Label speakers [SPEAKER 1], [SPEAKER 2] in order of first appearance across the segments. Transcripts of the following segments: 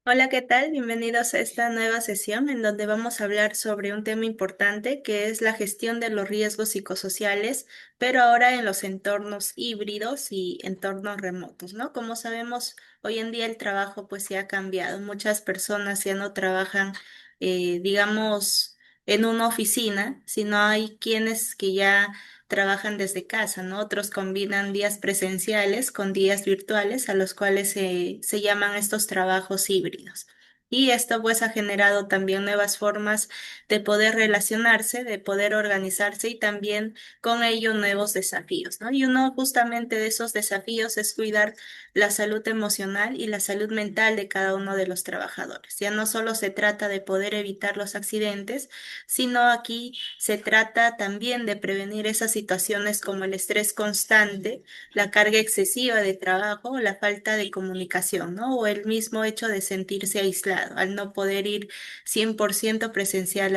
[SPEAKER 1] Hola, ¿qué tal? Bienvenidos a esta nueva sesión en donde vamos a hablar sobre un tema importante que es la gestión de los riesgos psicosociales, pero ahora en los entornos híbridos y entornos remotos, ¿no? Como sabemos, hoy en día el trabajo pues se ha cambiado. Muchas personas ya no trabajan, digamos, en una oficina, sino hay quienes que ya trabajan desde casa, ¿no? Otros combinan días presenciales con días virtuales, a los cuales se llaman estos trabajos híbridos. Y esto pues ha generado también nuevas formas de poder relacionarse, de poder organizarse y también con ello nuevos desafíos, ¿no? Y uno justamente de esos desafíos es cuidar la salud emocional y la salud mental de cada uno de los trabajadores. Ya no solo se trata de poder evitar los accidentes, sino aquí se trata también de prevenir esas situaciones como el estrés constante, la carga excesiva de trabajo o la falta de comunicación, ¿no? O el mismo hecho de sentirse aislado al no poder ir 100% presencial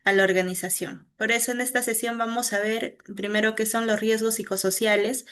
[SPEAKER 1] a la organización. Por eso en esta sesión vamos a ver primero qué son los riesgos psicosociales,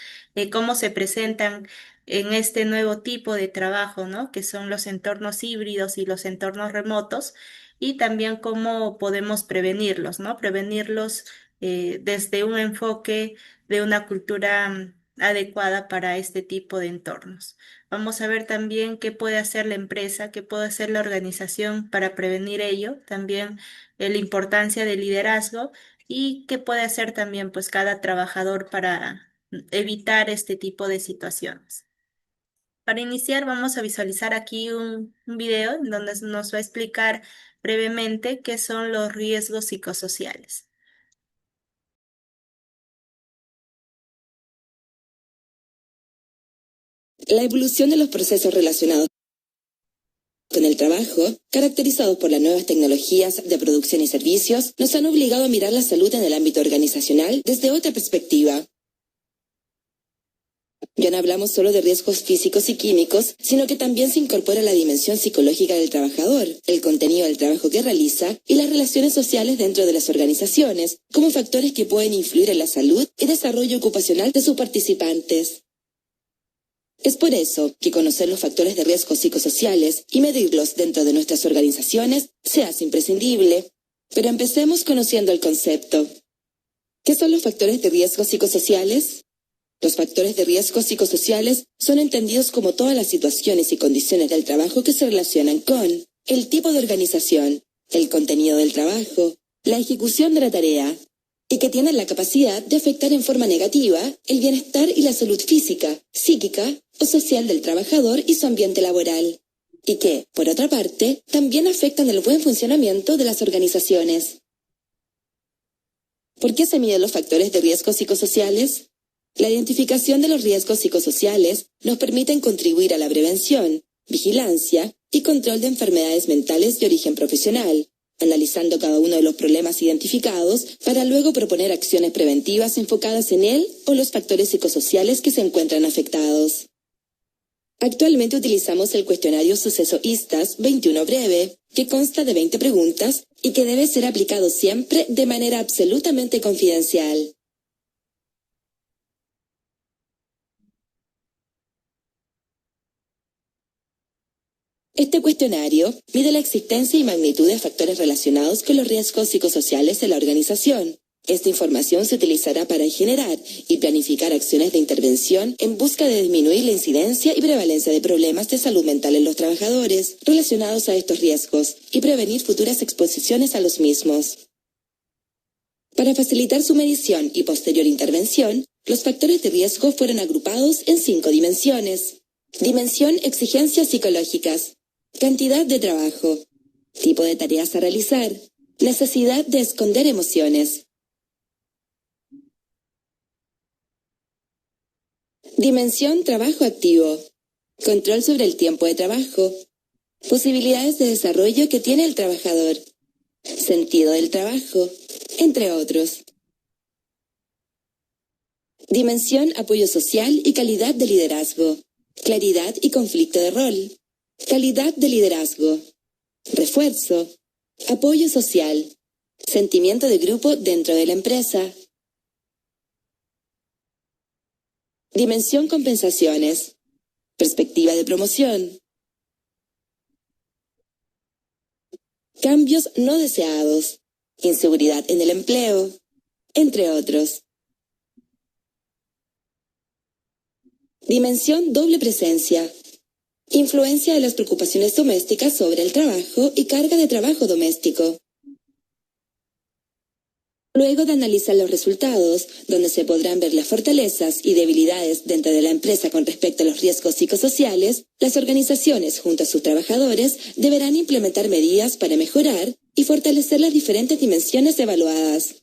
[SPEAKER 1] cómo se presentan en este nuevo tipo de trabajo, ¿no? Que son los entornos híbridos y los entornos remotos, y también cómo podemos prevenirlos, ¿no? Prevenirlos desde un enfoque de una cultura adecuada para este tipo de entornos. Vamos a ver también qué puede hacer la empresa, qué puede hacer la organización para prevenir ello. También la importancia del liderazgo y qué puede hacer también pues cada trabajador para evitar este tipo de situaciones. Para iniciar vamos a visualizar aquí un video en donde nos va a explicar brevemente qué son los riesgos psicosociales.
[SPEAKER 2] La evolución de los procesos relacionados con el trabajo, caracterizados por las nuevas tecnologías de producción y servicios, nos han obligado a mirar la salud en el ámbito organizacional desde otra perspectiva. Ya no hablamos solo de riesgos físicos y químicos, sino que también se incorpora la dimensión psicológica del trabajador, el contenido del trabajo que realiza y las relaciones sociales dentro de las organizaciones, como factores que pueden influir en la salud y desarrollo ocupacional de sus participantes. Es por eso que conocer los factores de riesgo psicosociales y medirlos dentro de nuestras organizaciones se hace imprescindible. Pero empecemos conociendo el concepto. ¿Qué son los factores de riesgo psicosociales? Los factores de riesgo psicosociales son entendidos como todas las situaciones y condiciones del trabajo que se relacionan con el tipo de organización, el contenido del trabajo, la ejecución de la tarea, y que tienen la capacidad de afectar en forma negativa el bienestar y la salud física, psíquica o social del trabajador y su ambiente laboral, y que, por otra parte, también afectan el buen funcionamiento de las organizaciones. ¿Por qué se miden los factores de riesgo psicosociales? La identificación de los riesgos psicosociales nos permite contribuir a la prevención, vigilancia y control de enfermedades mentales de origen profesional, analizando cada uno de los problemas identificados para luego proponer acciones preventivas enfocadas en él o los factores psicosociales que se encuentran afectados. Actualmente utilizamos el cuestionario Suceso ISTAS 21 breve, que consta de 20 preguntas y que debe ser aplicado siempre de manera absolutamente confidencial. Este cuestionario mide la existencia y magnitud de factores relacionados con los riesgos psicosociales de la organización. Esta información se utilizará para generar y planificar acciones de intervención en busca de disminuir la incidencia y prevalencia de problemas de salud mental en los trabajadores relacionados a estos riesgos y prevenir futuras exposiciones a los mismos. Para facilitar su medición y posterior intervención, los factores de riesgo fueron agrupados en 5 dimensiones. Dimensión: exigencias psicológicas, cantidad de trabajo, tipo de tareas a realizar, necesidad de esconder emociones. Dimensión: trabajo activo, control sobre el tiempo de trabajo, posibilidades de desarrollo que tiene el trabajador, sentido del trabajo, entre otros. Dimensión: apoyo social y calidad de liderazgo, claridad y conflicto de rol, calidad de liderazgo, refuerzo, apoyo social, sentimiento de grupo dentro de la empresa. Dimensión: compensaciones, perspectiva de promoción, cambios no deseados, inseguridad en el empleo, entre otros. Dimensión doble presencia. Influencia de las preocupaciones domésticas sobre el trabajo y carga de trabajo doméstico. Luego de analizar los resultados, donde se podrán ver las fortalezas y debilidades dentro de la empresa con respecto a los riesgos psicosociales, las organizaciones junto a sus trabajadores deberán implementar medidas para mejorar y fortalecer las diferentes dimensiones evaluadas.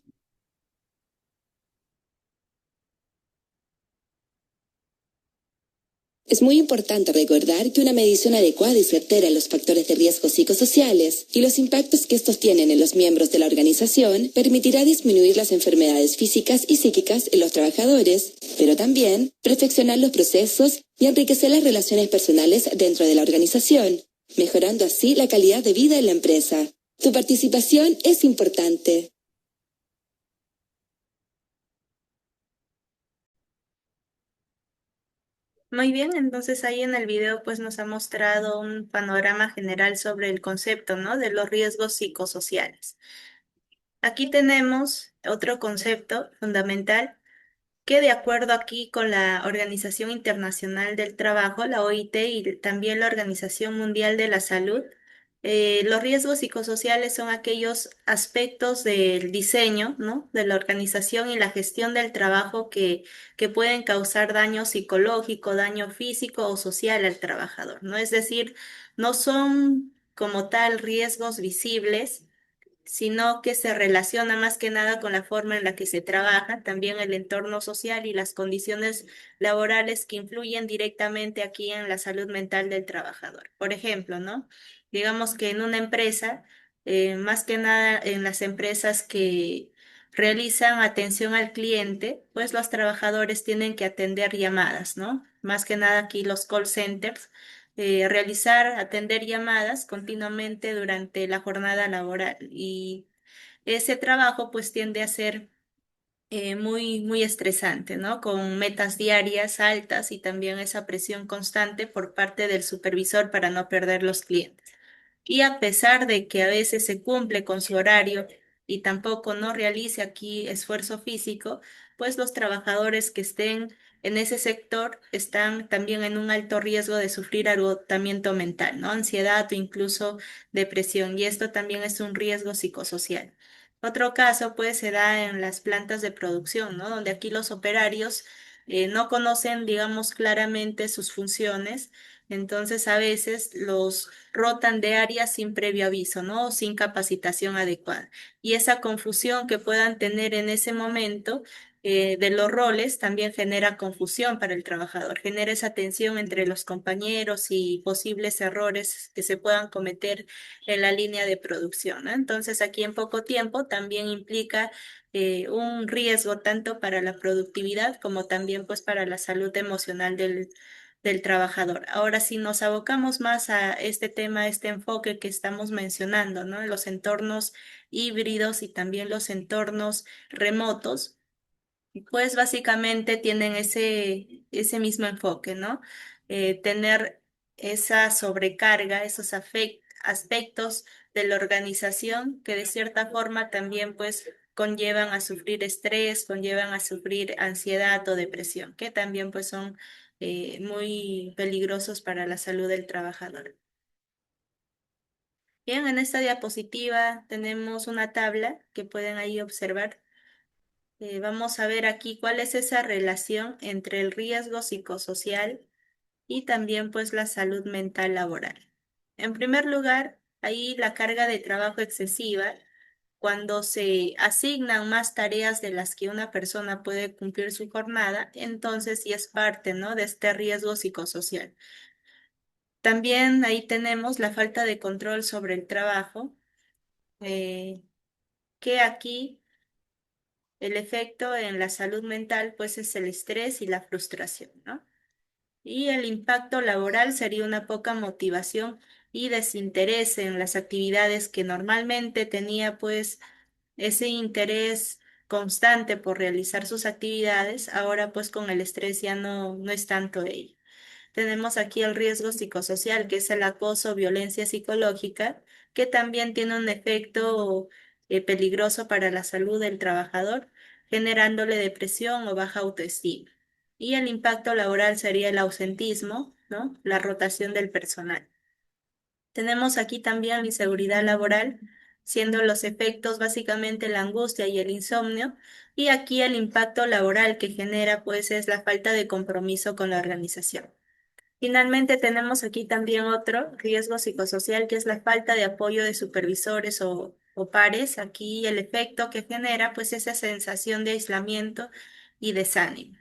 [SPEAKER 2] Es muy importante recordar que una medición adecuada y certera de los factores de riesgo psicosociales y los impactos que estos tienen en los miembros de la organización permitirá disminuir las enfermedades físicas y psíquicas en los trabajadores, pero también perfeccionar los procesos y enriquecer las relaciones personales dentro de la organización, mejorando así la calidad de vida en la empresa. Tu participación es importante.
[SPEAKER 1] Muy bien, entonces ahí en el video pues nos ha mostrado un panorama general sobre el concepto, ¿no? De los riesgos psicosociales. Aquí tenemos otro concepto fundamental que de acuerdo aquí con la Organización Internacional del Trabajo, la OIT y también la Organización Mundial de la Salud, los riesgos psicosociales son aquellos aspectos del diseño, ¿no? De la organización y la gestión del trabajo que pueden causar daño psicológico, daño físico o social al trabajador, ¿no? Es decir, no son como tal riesgos visibles sino que se relaciona más que nada con la forma en la que se trabaja, también el entorno social y las condiciones laborales que influyen directamente aquí en la salud mental del trabajador. Por ejemplo, ¿no? Digamos que en una empresa, más que nada en las empresas que realizan atención al cliente, pues los trabajadores tienen que atender llamadas, ¿no? Más que nada aquí los call centers atender llamadas continuamente durante la jornada laboral. Y ese trabajo pues tiende a ser muy estresante, ¿no? Con metas diarias altas y también esa presión constante por parte del supervisor para no perder los clientes. Y a pesar de que a veces se cumple con su horario y tampoco no realice aquí esfuerzo físico, pues los trabajadores que estén en ese sector están también en un alto riesgo de sufrir agotamiento mental, ¿no? Ansiedad o incluso depresión. Y esto también es un riesgo psicosocial. Otro caso, pues, se da en las plantas de producción, ¿no? Donde aquí los operarios no conocen, digamos, claramente sus funciones. Entonces, a veces los rotan de área sin previo aviso, ¿no? O sin capacitación adecuada. Y esa confusión que puedan tener en ese momento de los roles también genera confusión para el trabajador, genera esa tensión entre los compañeros y posibles errores que se puedan cometer en la línea de producción, ¿no? Entonces, aquí en poco tiempo también implica un riesgo tanto para la productividad como también pues para la salud emocional del trabajador. Ahora, si nos abocamos más a este tema, este enfoque que estamos mencionando, ¿no? Los entornos híbridos y también los entornos remotos, pues básicamente tienen ese mismo enfoque, ¿no? Tener esa sobrecarga, esos aspectos de la organización que de cierta forma también pues conllevan a sufrir estrés, conllevan a sufrir ansiedad o depresión, que también pues son muy peligrosos para la salud del trabajador. Bien, en esta diapositiva tenemos una tabla que pueden ahí observar. Vamos a ver aquí cuál es esa relación entre el riesgo psicosocial y también pues la salud mental laboral. En primer lugar, ahí la carga de trabajo excesiva, cuando se asignan más tareas de las que una persona puede cumplir su jornada, entonces sí es parte, ¿no? De este riesgo psicosocial. También ahí tenemos la falta de control sobre el trabajo, eh, que aquí el efecto en la salud mental pues es el estrés y la frustración, ¿no? Y el impacto laboral sería una poca motivación y desinterés en las actividades que normalmente tenía pues ese interés constante por realizar sus actividades, ahora pues con el estrés ya no es tanto ello. Tenemos aquí el riesgo psicosocial, que es el acoso, violencia psicológica, que también tiene un efecto peligroso para la salud del trabajador, generándole depresión o baja autoestima. Y el impacto laboral sería el ausentismo, ¿no? La rotación del personal. Tenemos aquí también la inseguridad laboral, siendo los efectos básicamente la angustia y el insomnio, y aquí el impacto laboral que genera pues es la falta de compromiso con la organización. Finalmente tenemos aquí también otro riesgo psicosocial que es la falta de apoyo de supervisores o pares. Aquí el efecto que genera pues esa sensación de aislamiento y desánimo.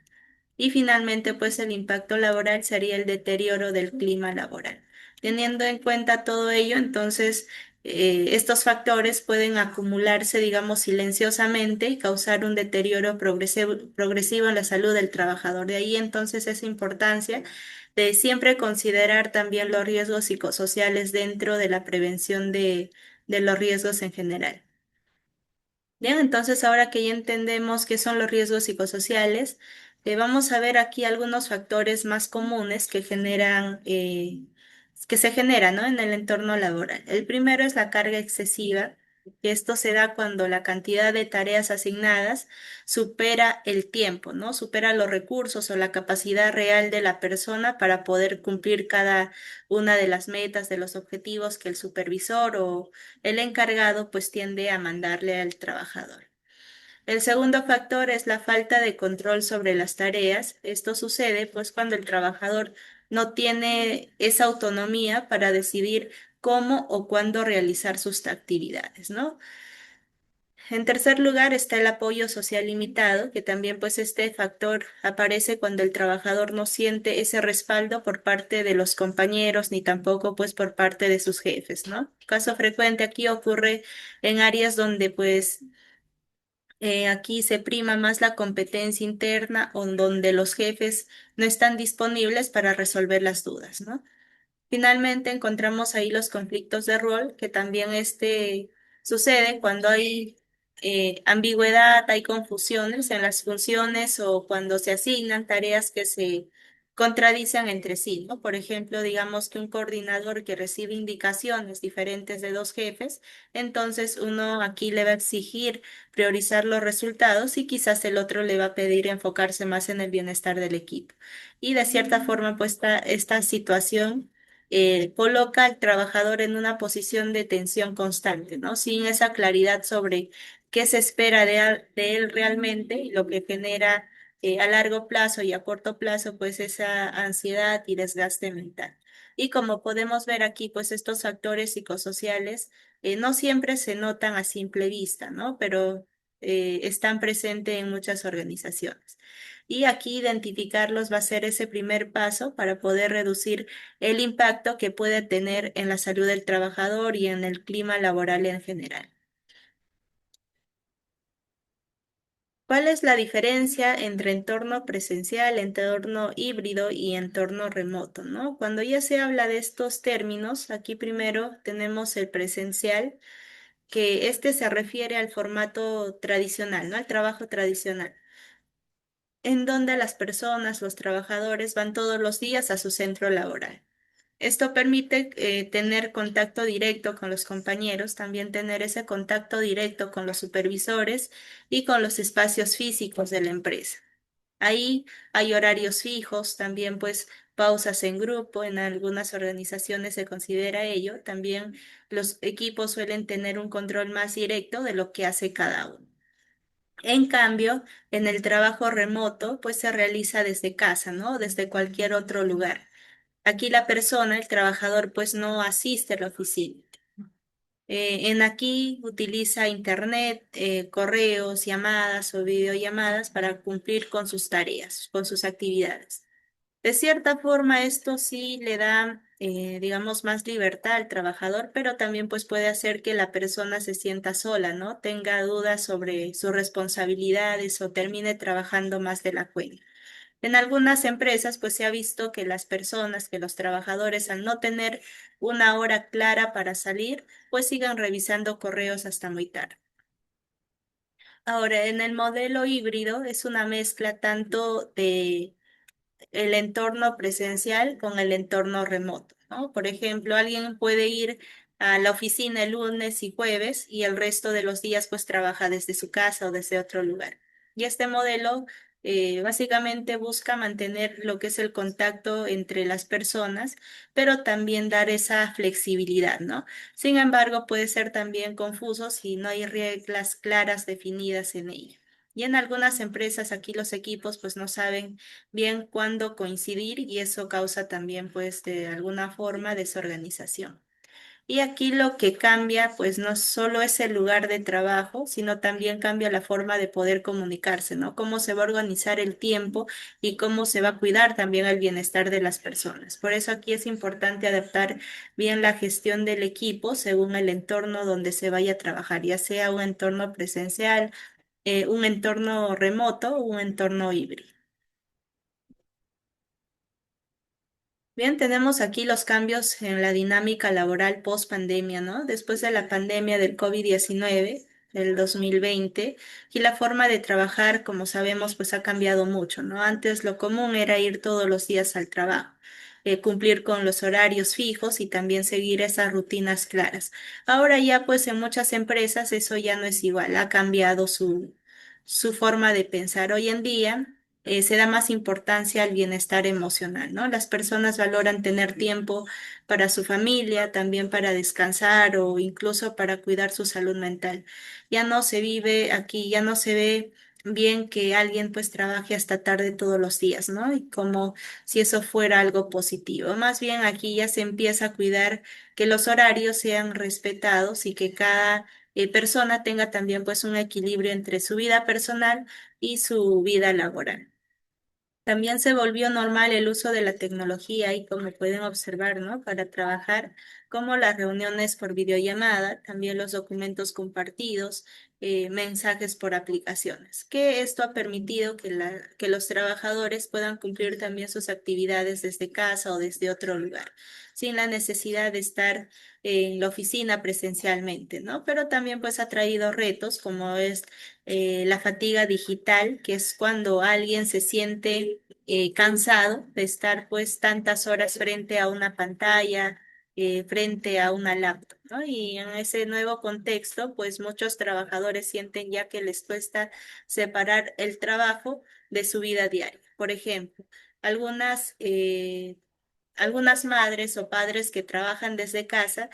[SPEAKER 1] Y finalmente, pues el impacto laboral sería el deterioro del clima laboral. Teniendo en cuenta todo ello, entonces estos factores pueden acumularse, digamos, silenciosamente y causar un deterioro progresivo en la salud del trabajador. De ahí entonces esa importancia de siempre considerar también los riesgos psicosociales dentro de la prevención de los riesgos en general. Bien, entonces ahora que ya entendemos qué son los riesgos psicosociales, vamos a ver aquí algunos factores más comunes que se generan, ¿no? En el entorno laboral. El primero es la carga excesiva, que esto se da cuando la cantidad de tareas asignadas supera el tiempo, ¿no? Supera los recursos o la capacidad real de la persona para poder cumplir cada una de las metas, de los objetivos que el supervisor o el encargado pues tiende a mandarle al trabajador. El segundo factor es la falta de control sobre las tareas. Esto sucede pues cuando el trabajador no tiene esa autonomía para decidir cómo o cuándo realizar sus actividades, ¿no? En tercer lugar está el apoyo social limitado, que también pues este factor aparece cuando el trabajador no siente ese respaldo por parte de los compañeros ni tampoco pues por parte de sus jefes, ¿no? Caso frecuente aquí ocurre en áreas donde pues aquí se prima más la competencia interna o donde los jefes no están disponibles para resolver las dudas, ¿no? Finalmente encontramos ahí los conflictos de rol, que también sucede cuando hay ambigüedad, hay confusiones en las funciones o cuando se asignan tareas que se contradicen entre sí, ¿no? Por ejemplo, digamos que un coordinador que recibe indicaciones diferentes de dos jefes, entonces uno aquí le va a exigir priorizar los resultados y quizás el otro le va a pedir enfocarse más en el bienestar del equipo. Y de cierta forma, pues esta situación coloca al trabajador en una posición de tensión constante, ¿no? Sin esa claridad sobre qué se espera de él realmente, y lo que genera a largo plazo y a corto plazo, pues esa ansiedad y desgaste mental. Y como podemos ver aquí, pues estos factores psicosociales no siempre se notan a simple vista, ¿no? Pero están presentes en muchas organizaciones. Y aquí identificarlos va a ser ese primer paso para poder reducir el impacto que puede tener en la salud del trabajador y en el clima laboral en general. ¿Cuál es la diferencia entre entorno presencial, entorno híbrido y entorno remoto, ¿no? Cuando ya se habla de estos términos, aquí primero tenemos el presencial, que este se refiere al formato tradicional, ¿no? Al trabajo tradicional, en donde las personas, los trabajadores van todos los días a su centro laboral. Esto permite tener contacto directo con los compañeros, también tener ese contacto directo con los supervisores y con los espacios físicos de la empresa. Ahí hay horarios fijos, también pues pausas en grupo, en algunas organizaciones se considera ello. También los equipos suelen tener un control más directo de lo que hace cada uno. En cambio, en el trabajo remoto, pues se realiza desde casa, ¿no? Desde cualquier otro lugar. Aquí la persona, el trabajador, pues no asiste a la oficina. En aquí utiliza internet, correos, llamadas o videollamadas para cumplir con sus tareas, con sus actividades. De cierta forma, esto sí le da, digamos, más libertad al trabajador, pero también pues puede hacer que la persona se sienta sola, ¿no? Tenga dudas sobre sus responsabilidades o termine trabajando más de la cuenta. En algunas empresas, pues se ha visto que las personas, que los trabajadores, al no tener una hora clara para salir, pues sigan revisando correos hasta muy tarde. Ahora, en el modelo híbrido es una mezcla tanto de el entorno presencial con el entorno remoto, ¿no? Por ejemplo, alguien puede ir a la oficina el lunes y jueves y el resto de los días pues trabaja desde su casa o desde otro lugar. Y este modelo básicamente busca mantener lo que es el contacto entre las personas, pero también dar esa flexibilidad, ¿no? Sin embargo, puede ser también confuso si no hay reglas claras definidas en ello. Y en algunas empresas aquí los equipos pues no saben bien cuándo coincidir y eso causa también pues de alguna forma desorganización. Y aquí lo que cambia, pues no solo es el lugar de trabajo, sino también cambia la forma de poder comunicarse, ¿no? Cómo se va a organizar el tiempo y cómo se va a cuidar también el bienestar de las personas. Por eso aquí es importante adaptar bien la gestión del equipo según el entorno donde se vaya a trabajar, ya sea un entorno presencial, un entorno remoto o un entorno híbrido. Bien, tenemos aquí los cambios en la dinámica laboral post pandemia, ¿no? Después de la pandemia del COVID-19 del 2020, y la forma de trabajar, como sabemos, pues ha cambiado mucho, ¿no? Antes lo común era ir todos los días al trabajo, cumplir con los horarios fijos y también seguir esas rutinas claras. Ahora ya, pues en muchas empresas eso ya no es igual, ha cambiado su forma de pensar. Hoy en día se da más importancia al bienestar emocional, ¿no? Las personas valoran tener tiempo para su familia, también para descansar o incluso para cuidar su salud mental. Ya no se vive aquí, ya no se ve bien que alguien pues trabaje hasta tarde todos los días, ¿no? Y como si eso fuera algo positivo. Más bien aquí ya se empieza a cuidar que los horarios sean respetados y que cada persona tenga también pues un equilibrio entre su vida personal y su vida laboral. También se volvió normal el uso de la tecnología y como pueden observar, ¿no? Para trabajar, como las reuniones por videollamada, también los documentos compartidos, mensajes por aplicaciones, que esto ha permitido que los trabajadores puedan cumplir también sus actividades desde casa o desde otro lugar, sin la necesidad de estar en la oficina presencialmente, ¿no? Pero también pues ha traído retos como es la fatiga digital, que es cuando alguien se siente cansado de estar pues tantas horas frente a una pantalla, frente a una laptop, ¿no? Y en ese nuevo contexto, pues muchos trabajadores sienten ya que les cuesta separar el trabajo de su vida diaria. Por ejemplo, algunas algunas madres o padres que trabajan desde casa,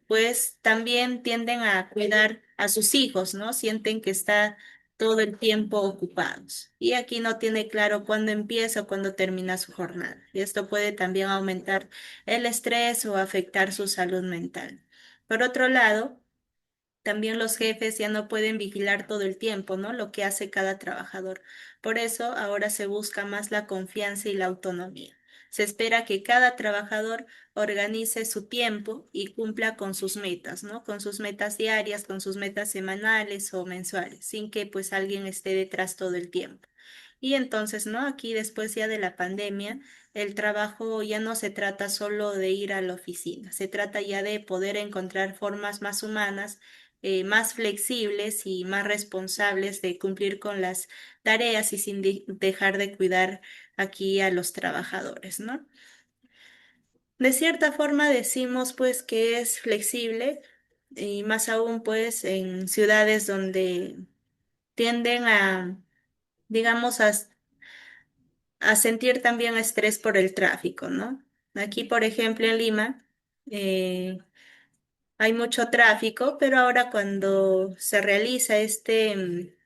[SPEAKER 1] pues también tienden a cuidar a sus hijos, ¿no? Sienten que está todo el tiempo ocupados. Y aquí no tiene claro cuándo empieza o cuándo termina su jornada. Y esto puede también aumentar el estrés o afectar su salud mental. Por otro lado, también los jefes ya no pueden vigilar todo el tiempo, ¿no? Lo que hace cada trabajador. Por eso ahora se busca más la confianza y la autonomía. Se espera que cada trabajador organice su tiempo y cumpla con sus metas, ¿no? Con sus metas diarias, con sus metas semanales o mensuales, sin que pues alguien esté detrás todo el tiempo. Y entonces, ¿no? Aquí después ya de la pandemia, el trabajo ya no se trata solo de ir a la oficina, se trata ya de poder encontrar formas más humanas, más flexibles y más responsables de cumplir con las tareas y sin dejar de cuidar aquí a los trabajadores, ¿no? De cierta forma decimos pues que es flexible y más aún pues en ciudades donde tienden a, digamos, a sentir también estrés por el tráfico, ¿no? Aquí, por ejemplo, en Lima, eh, hay mucho tráfico, pero ahora cuando se realiza este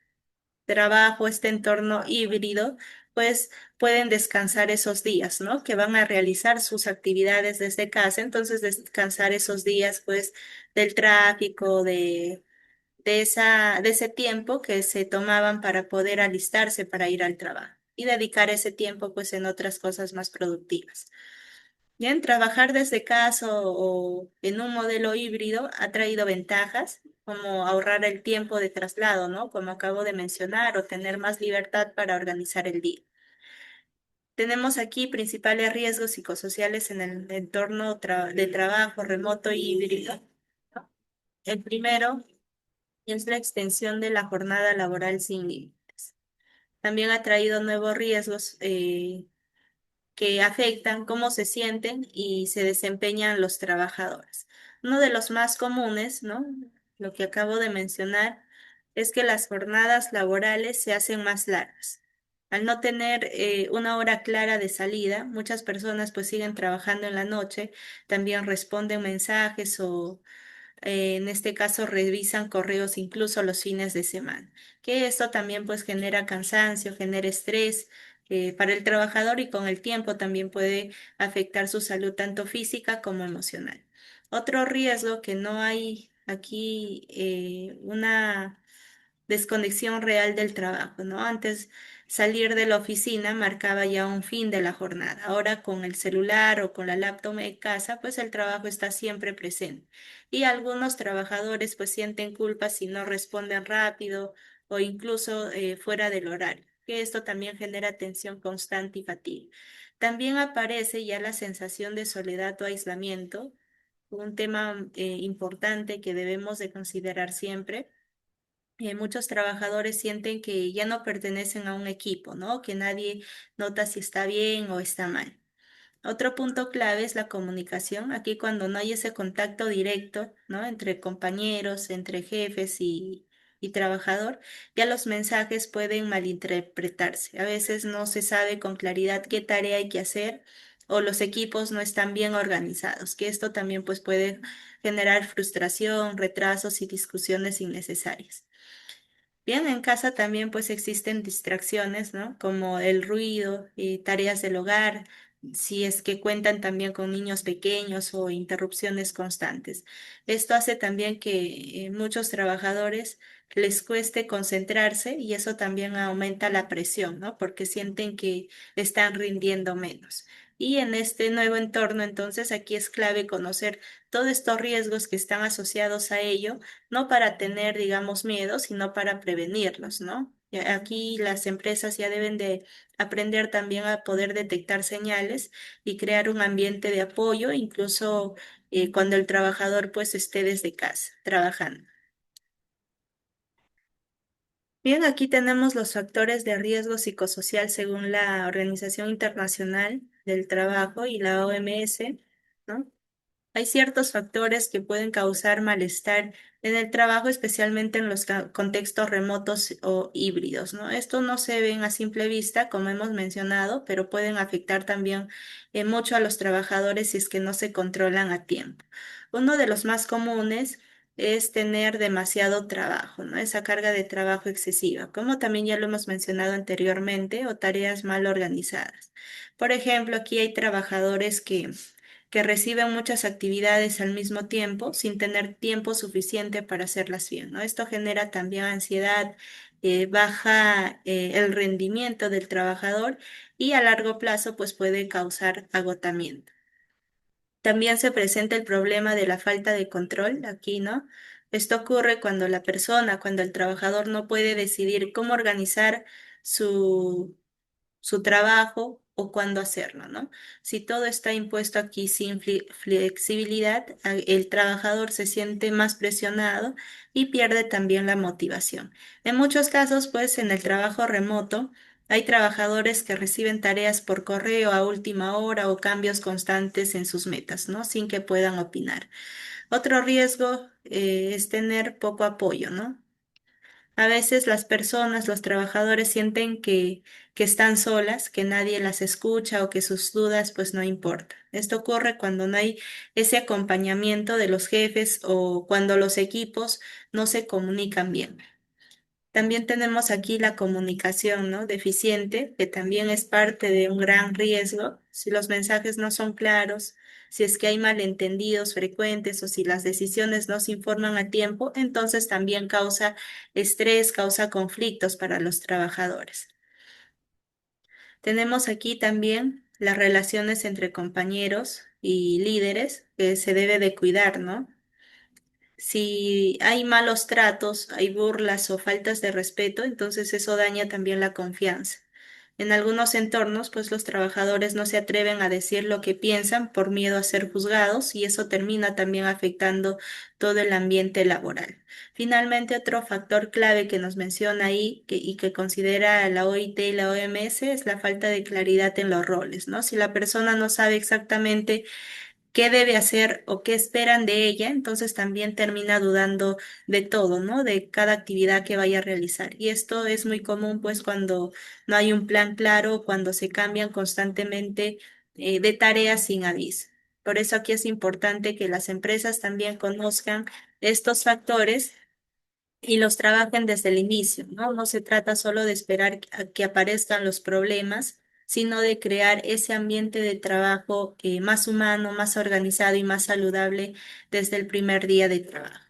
[SPEAKER 1] trabajo, este entorno híbrido, pues pueden descansar esos días, ¿no? Que van a realizar sus actividades desde casa, entonces descansar esos días, pues, del tráfico, de ese tiempo que se tomaban para poder alistarse para ir al trabajo y dedicar ese tiempo, pues, en otras cosas más productivas. Bien, trabajar desde casa o en un modelo híbrido ha traído ventajas, como ahorrar el tiempo de traslado, ¿no? Como acabo de mencionar, o tener más libertad para organizar el día. Tenemos aquí principales riesgos psicosociales en el entorno de trabajo remoto y híbrido. El primero es la extensión de la jornada laboral sin límites. También ha traído nuevos riesgos que afectan cómo se sienten y se desempeñan los trabajadores. Uno de los más comunes, ¿no? Lo que acabo de mencionar es que las jornadas laborales se hacen más largas. Al no tener una hora clara de salida, muchas personas pues siguen trabajando en la noche, también responden mensajes o en este caso revisan correos incluso los fines de semana, que esto también pues genera cansancio, genera estrés para el trabajador y con el tiempo también puede afectar su salud tanto física como emocional. Otro riesgo que no hay aquí una desconexión real del trabajo, ¿no? Antes salir de la oficina marcaba ya un fin de la jornada. Ahora con el celular o con la laptop en casa, pues el trabajo está siempre presente. Y algunos trabajadores pues sienten culpa si no responden rápido o incluso fuera del horario, que esto también genera tensión constante y fatiga. También aparece ya la sensación de soledad o aislamiento, un tema importante que debemos de considerar siempre. Muchos trabajadores sienten que ya no pertenecen a un equipo, ¿no? Que nadie nota si está bien o está mal. Otro punto clave es la comunicación. Aquí cuando no hay ese contacto directo, ¿no? Entre compañeros, entre jefes y trabajador, ya los mensajes pueden malinterpretarse. A veces no se sabe con claridad qué tarea hay que hacer o los equipos no están bien organizados, que esto también pues puede generar frustración, retrasos y discusiones innecesarias. Bien, en casa también pues existen distracciones, ¿no? Como el ruido y tareas del hogar, si es que cuentan también con niños pequeños o interrupciones constantes. Esto hace también que muchos trabajadores les cueste concentrarse y eso también aumenta la presión, ¿no? Porque sienten que están rindiendo menos. Y en este nuevo entorno, entonces, aquí es clave conocer todos estos riesgos que están asociados a ello no para tener, digamos, miedo, sino para prevenirlos, ¿no? Aquí las empresas ya deben de aprender también a poder detectar señales y crear un ambiente de apoyo, incluso cuando el trabajador pues esté desde casa trabajando. Bien, aquí tenemos los factores de riesgo psicosocial según la Organización Internacional del Trabajo y la OMS, ¿no? Hay ciertos factores que pueden causar malestar en el trabajo, especialmente en los contextos remotos o híbridos, ¿no? Esto no se ven a simple vista, como hemos mencionado, pero pueden afectar también mucho a los trabajadores si es que no se controlan a tiempo. Uno de los más comunes es tener demasiado trabajo, ¿no? Esa carga de trabajo excesiva, como también ya lo hemos mencionado anteriormente, o tareas mal organizadas. Por ejemplo, aquí hay trabajadores que reciben muchas actividades al mismo tiempo sin tener tiempo suficiente para hacerlas bien, ¿no? Esto genera también ansiedad, baja el rendimiento del trabajador y a largo plazo pues puede causar agotamiento. También se presenta el problema de la falta de control aquí, ¿no? Esto ocurre cuando el trabajador no puede decidir cómo organizar su su trabajo o cuándo hacerlo, ¿no? Si todo está impuesto aquí sin flexibilidad, el trabajador se siente más presionado y pierde también la motivación. En muchos casos, pues en el trabajo remoto, hay trabajadores que reciben tareas por correo a última hora o cambios constantes en sus metas, ¿no? Sin que puedan opinar. Otro riesgo es tener poco apoyo, ¿no? A veces las personas, los trabajadores sienten que están solas, que nadie las escucha o que sus dudas pues no importan. Esto ocurre cuando no hay ese acompañamiento de los jefes o cuando los equipos no se comunican bien. También tenemos aquí la comunicación, ¿no? Deficiente, que también es parte de un gran riesgo. Si los mensajes no son claros, si es que hay malentendidos frecuentes o si las decisiones no se informan a tiempo, entonces también causa estrés, causa conflictos para los trabajadores. Tenemos aquí también las relaciones entre compañeros y líderes que se debe de cuidar, ¿no? Si hay malos tratos, hay burlas o faltas de respeto, entonces eso daña también la confianza. En algunos entornos, pues los trabajadores no se atreven a decir lo que piensan por miedo a ser juzgados y eso termina también afectando todo el ambiente laboral. Finalmente, otro factor clave que nos menciona ahí y que considera la OIT y la OMS es la falta de claridad en los roles, ¿no? Si la persona no sabe exactamente qué debe hacer o qué esperan de ella, entonces también termina dudando de todo, ¿no? De cada actividad que vaya a realizar. Y esto es muy común, pues, cuando no hay un plan claro, cuando se cambian constantemente de tareas sin aviso. Por eso aquí es importante que las empresas también conozcan estos factores y los trabajen desde el inicio, ¿no? No se trata solo de esperar a que aparezcan los problemas, sino de crear ese ambiente de trabajo más humano, más organizado y más saludable desde el primer día de trabajo.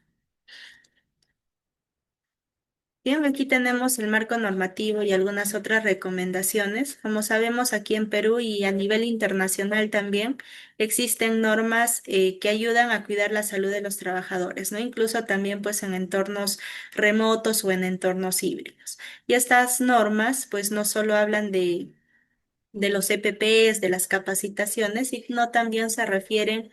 [SPEAKER 1] Bien, aquí tenemos el marco normativo y algunas otras recomendaciones. Como sabemos, aquí en Perú y a nivel internacional también existen normas que ayudan a cuidar la salud de los trabajadores, ¿no? Incluso también pues en entornos remotos o en entornos híbridos. Y estas normas pues no solo hablan de los EPPs, de las capacitaciones, sino también se refieren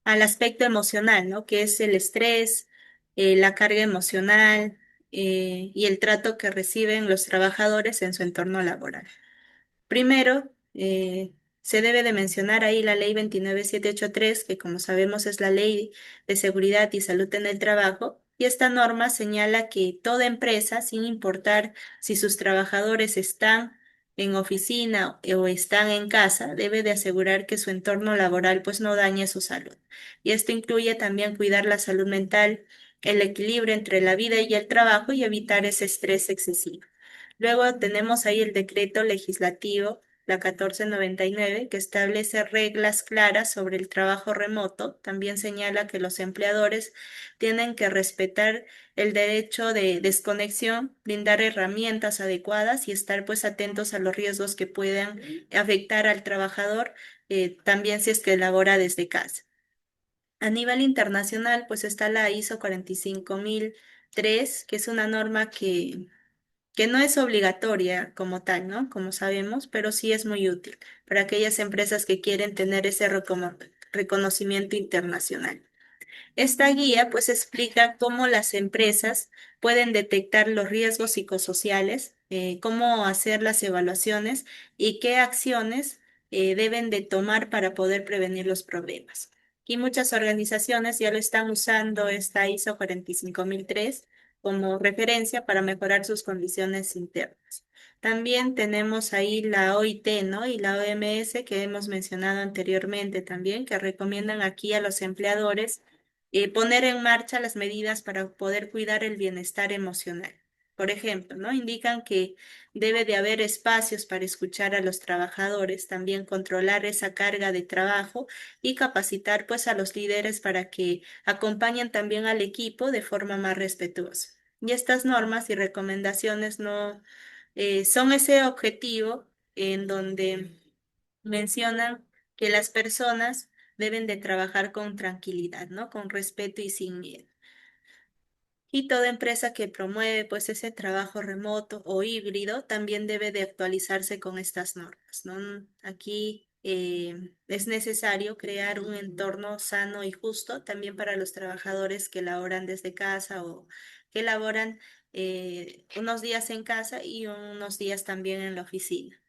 [SPEAKER 1] al aspecto emocional, ¿no? Que es el estrés, la carga emocional y el trato que reciben los trabajadores en su entorno laboral. Primero, se debe de mencionar ahí la ley 29783, que como sabemos es la ley de seguridad y salud en el trabajo, y esta norma señala que toda empresa, sin importar si sus trabajadores están en oficina o están en casa, debe de asegurar que su entorno laboral pues no dañe su salud. Y esto incluye también cuidar la salud mental, el equilibrio entre la vida y el trabajo y evitar ese estrés excesivo. Luego tenemos ahí el decreto legislativo, la 1499, que establece reglas claras sobre el trabajo remoto. También señala que los empleadores tienen que respetar el derecho de desconexión, brindar herramientas adecuadas y estar pues atentos a los riesgos que puedan afectar al trabajador, también si es que labora desde casa. A nivel internacional, pues está la ISO 45003, que es una norma que no es obligatoria como tal, ¿no? Como sabemos, pero sí es muy útil para aquellas empresas que quieren tener ese reconocimiento internacional. Esta guía pues explica cómo las empresas pueden detectar los riesgos psicosociales, cómo hacer las evaluaciones y qué acciones deben de tomar para poder prevenir los problemas. Y muchas organizaciones ya lo están usando esta ISO 45003 como referencia para mejorar sus condiciones internas. También tenemos ahí la OIT, ¿no? Y la OMS que hemos mencionado anteriormente también, que recomiendan aquí a los empleadores poner en marcha las medidas para poder cuidar el bienestar emocional. Por ejemplo, ¿no? Indican que debe de haber espacios para escuchar a los trabajadores, también controlar esa carga de trabajo y capacitar pues a los líderes para que acompañen también al equipo de forma más respetuosa. Y estas normas y recomendaciones no son ese objetivo en donde mencionan que las personas deben de trabajar con tranquilidad, ¿no? Con respeto y sin miedo. Y toda empresa que promueve pues ese trabajo remoto o híbrido también debe de actualizarse con estas normas, ¿no? Aquí es necesario crear un entorno sano y justo también para los trabajadores que laboran desde casa o que laboran unos días en casa y unos días también en la oficina.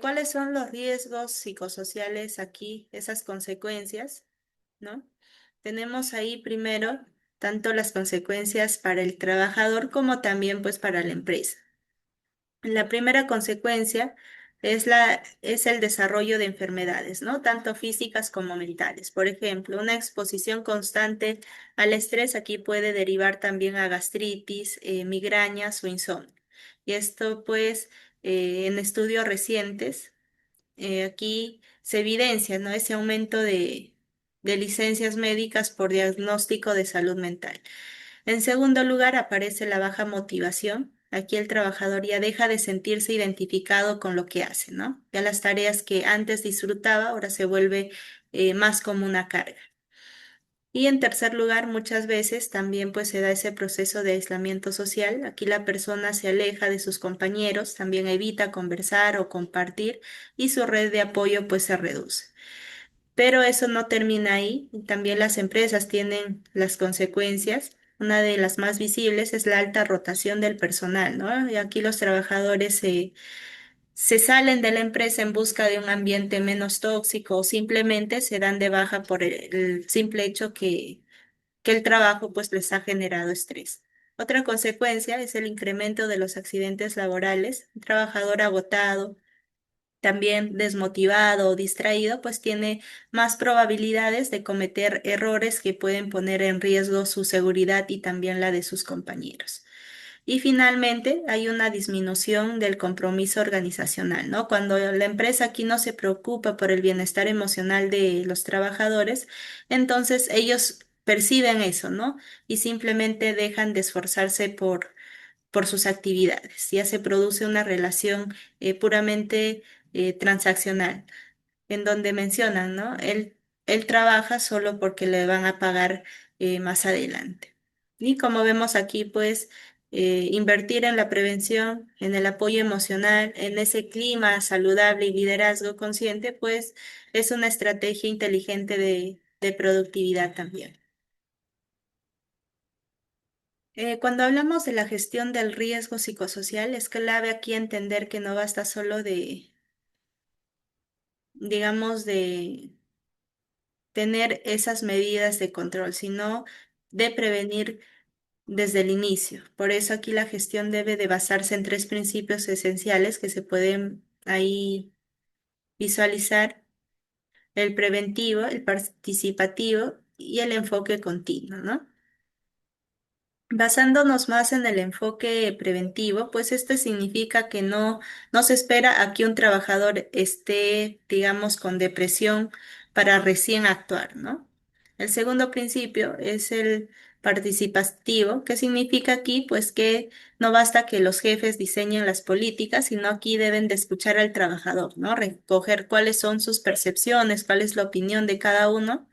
[SPEAKER 1] ¿Cuáles son los riesgos psicosociales aquí, esas consecuencias, ¿no? Tenemos ahí primero tanto las consecuencias para el trabajador como también pues para la empresa. La primera consecuencia es el desarrollo de enfermedades, ¿no? Tanto físicas como mentales. Por ejemplo, una exposición constante al estrés aquí puede derivar también a gastritis, migrañas o insomnio. Y esto pues en estudios recientes aquí se evidencia, ¿no? Ese aumento de licencias médicas por diagnóstico de salud mental. En segundo lugar, aparece la baja motivación. Aquí el trabajador ya deja de sentirse identificado con lo que hace, ¿no? Ya las tareas que antes disfrutaba ahora se vuelve más como una carga. Y en tercer lugar, muchas veces también pues se da ese proceso de aislamiento social. Aquí la persona se aleja de sus compañeros, también evita conversar o compartir y su red de apoyo pues se reduce. Pero eso no termina ahí. También las empresas tienen las consecuencias. Una de las más visibles es la alta rotación del personal, ¿no? Y aquí los trabajadores se salen de la empresa en busca de un ambiente menos tóxico o simplemente se dan de baja por el simple hecho que el trabajo pues les ha generado estrés. Otra consecuencia es el incremento de los accidentes laborales. Un trabajador agotado, también desmotivado o distraído, pues tiene más probabilidades de cometer errores que pueden poner en riesgo su seguridad y también la de sus compañeros. Y finalmente, hay una disminución del compromiso organizacional, ¿no? Cuando la empresa aquí no se preocupa por el bienestar emocional de los trabajadores, entonces ellos perciben eso, ¿no? Y simplemente dejan de esforzarse por sus actividades. Ya se produce una relación puramente transaccional en donde mencionan, ¿no? Él trabaja solo porque le van a pagar más adelante. Y como vemos aquí, pues, invertir en la prevención, en el apoyo emocional, en ese clima saludable y liderazgo consciente, pues, es una estrategia inteligente de productividad también. Cuando hablamos de la gestión del riesgo psicosocial, es clave aquí entender que no basta solo de, digamos, de tener esas medidas de control, sino de prevenir desde el inicio. Por eso aquí la gestión debe de basarse en tres principios esenciales que se pueden ahí visualizar: el preventivo, el participativo y el enfoque continuo, ¿no? Basándonos más en el enfoque preventivo, pues esto significa que no se espera a que un trabajador esté, digamos, con depresión para recién actuar, ¿no? El segundo principio es el participativo, que significa aquí, pues que no basta que los jefes diseñen las políticas, sino aquí deben de escuchar al trabajador, ¿no? Recoger cuáles son sus percepciones, cuál es la opinión de cada uno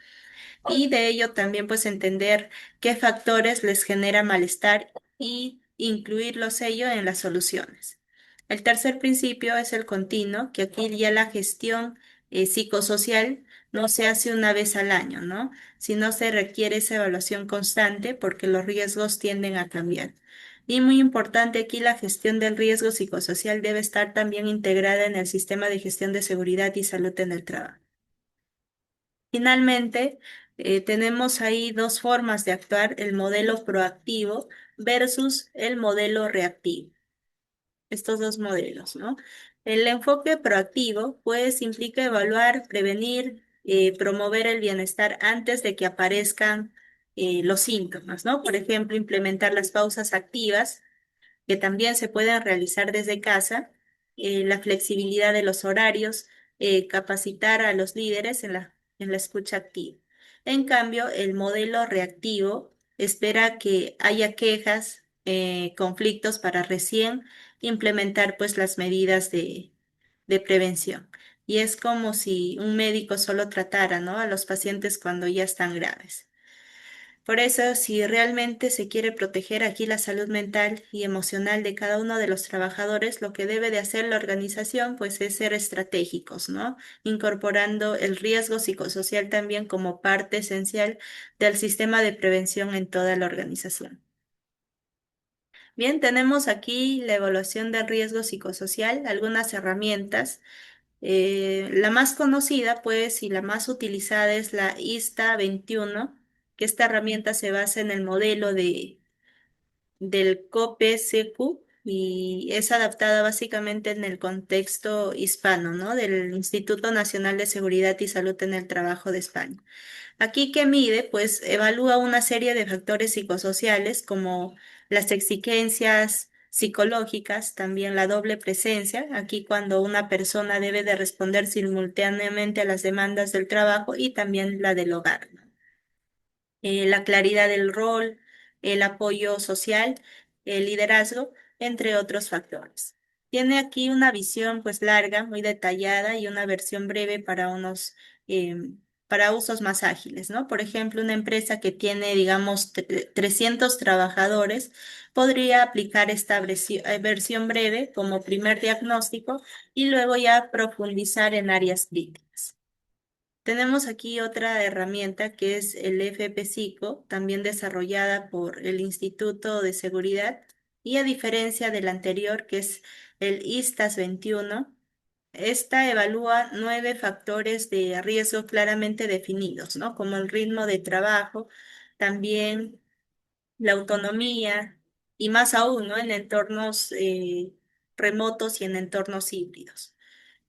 [SPEAKER 1] y de ello también pues entender qué factores les genera malestar y incluirlos ello en las soluciones. El tercer principio es el continuo, que aquí ya la gestión psicosocial no se hace una vez al año, ¿no? Sino se requiere esa evaluación constante porque los riesgos tienden a cambiar. Y muy importante aquí, la gestión del riesgo psicosocial debe estar también integrada en el sistema de gestión de seguridad y salud en el trabajo. Finalmente, tenemos ahí dos formas de actuar: el modelo proactivo versus el modelo reactivo. Estos dos modelos, ¿no? El enfoque proactivo, pues, implica evaluar, prevenir, promover el bienestar antes de que aparezcan los síntomas, ¿no? Por ejemplo, implementar las pausas activas que también se pueden realizar desde casa, la flexibilidad de los horarios, capacitar a los líderes en la escucha activa. En cambio, el modelo reactivo espera que haya quejas, conflictos para recién implementar pues las medidas de prevención. Y es como si un médico solo tratara, ¿no?, a los pacientes cuando ya están graves. Por eso, si realmente se quiere proteger aquí la salud mental y emocional de cada uno de los trabajadores, lo que debe de hacer la organización, pues, es ser estratégicos, ¿no? Incorporando el riesgo psicosocial también como parte esencial del sistema de prevención en toda la organización. Bien, tenemos aquí la evaluación del riesgo psicosocial, algunas herramientas. La más conocida, pues, y la más utilizada es la ISTA 21, que esta herramienta se basa en el modelo del COPE-CQ y es adaptada básicamente en el contexto hispano, ¿no?, del Instituto Nacional de Seguridad y Salud en el Trabajo de España. Aquí, ¿qué mide? Pues evalúa una serie de factores psicosociales como las exigencias psicológicas, también la doble presencia, aquí cuando una persona debe de responder simultáneamente a las demandas del trabajo y también la del hogar, ¿no? La claridad del rol, el apoyo social, el liderazgo, entre otros factores. Tiene aquí una visión pues larga, muy detallada y una versión breve para unos para usos más ágiles, ¿no? Por ejemplo, una empresa que tiene, digamos, 300 trabajadores podría aplicar esta versión breve como primer diagnóstico y luego ya profundizar en áreas críticas. Tenemos aquí otra herramienta que es el FP5, también desarrollada por el Instituto de Seguridad y a diferencia del anterior que es el ISTAS 21, esta evalúa 9 factores de riesgo claramente definidos, ¿no? Como el ritmo de trabajo, también la autonomía y más aún, ¿no? En entornos remotos y en entornos híbridos.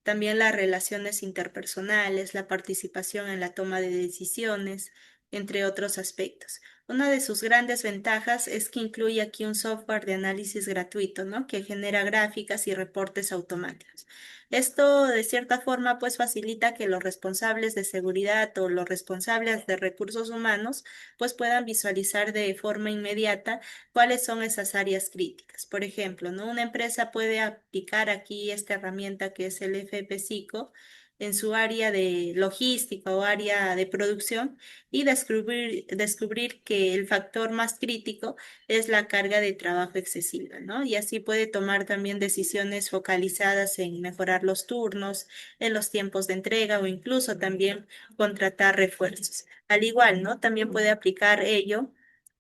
[SPEAKER 1] También las relaciones interpersonales, la participación en la toma de decisiones, entre otros aspectos. Una de sus grandes ventajas es que incluye aquí un software de análisis gratuito, ¿no? Que genera gráficas y reportes automáticos. Esto, de cierta forma, pues facilita que los responsables de seguridad o los responsables de recursos humanos, pues puedan visualizar de forma inmediata cuáles son esas áreas críticas. Por ejemplo, ¿no? Una empresa puede aplicar aquí esta herramienta que es el FP5 en su área de logística o área de producción y descubrir que el factor más crítico es la carga de trabajo excesiva, ¿no? Y así puede tomar también decisiones focalizadas en mejorar los turnos, en los tiempos de entrega o incluso también contratar refuerzos. Al igual, ¿no? También puede aplicar ello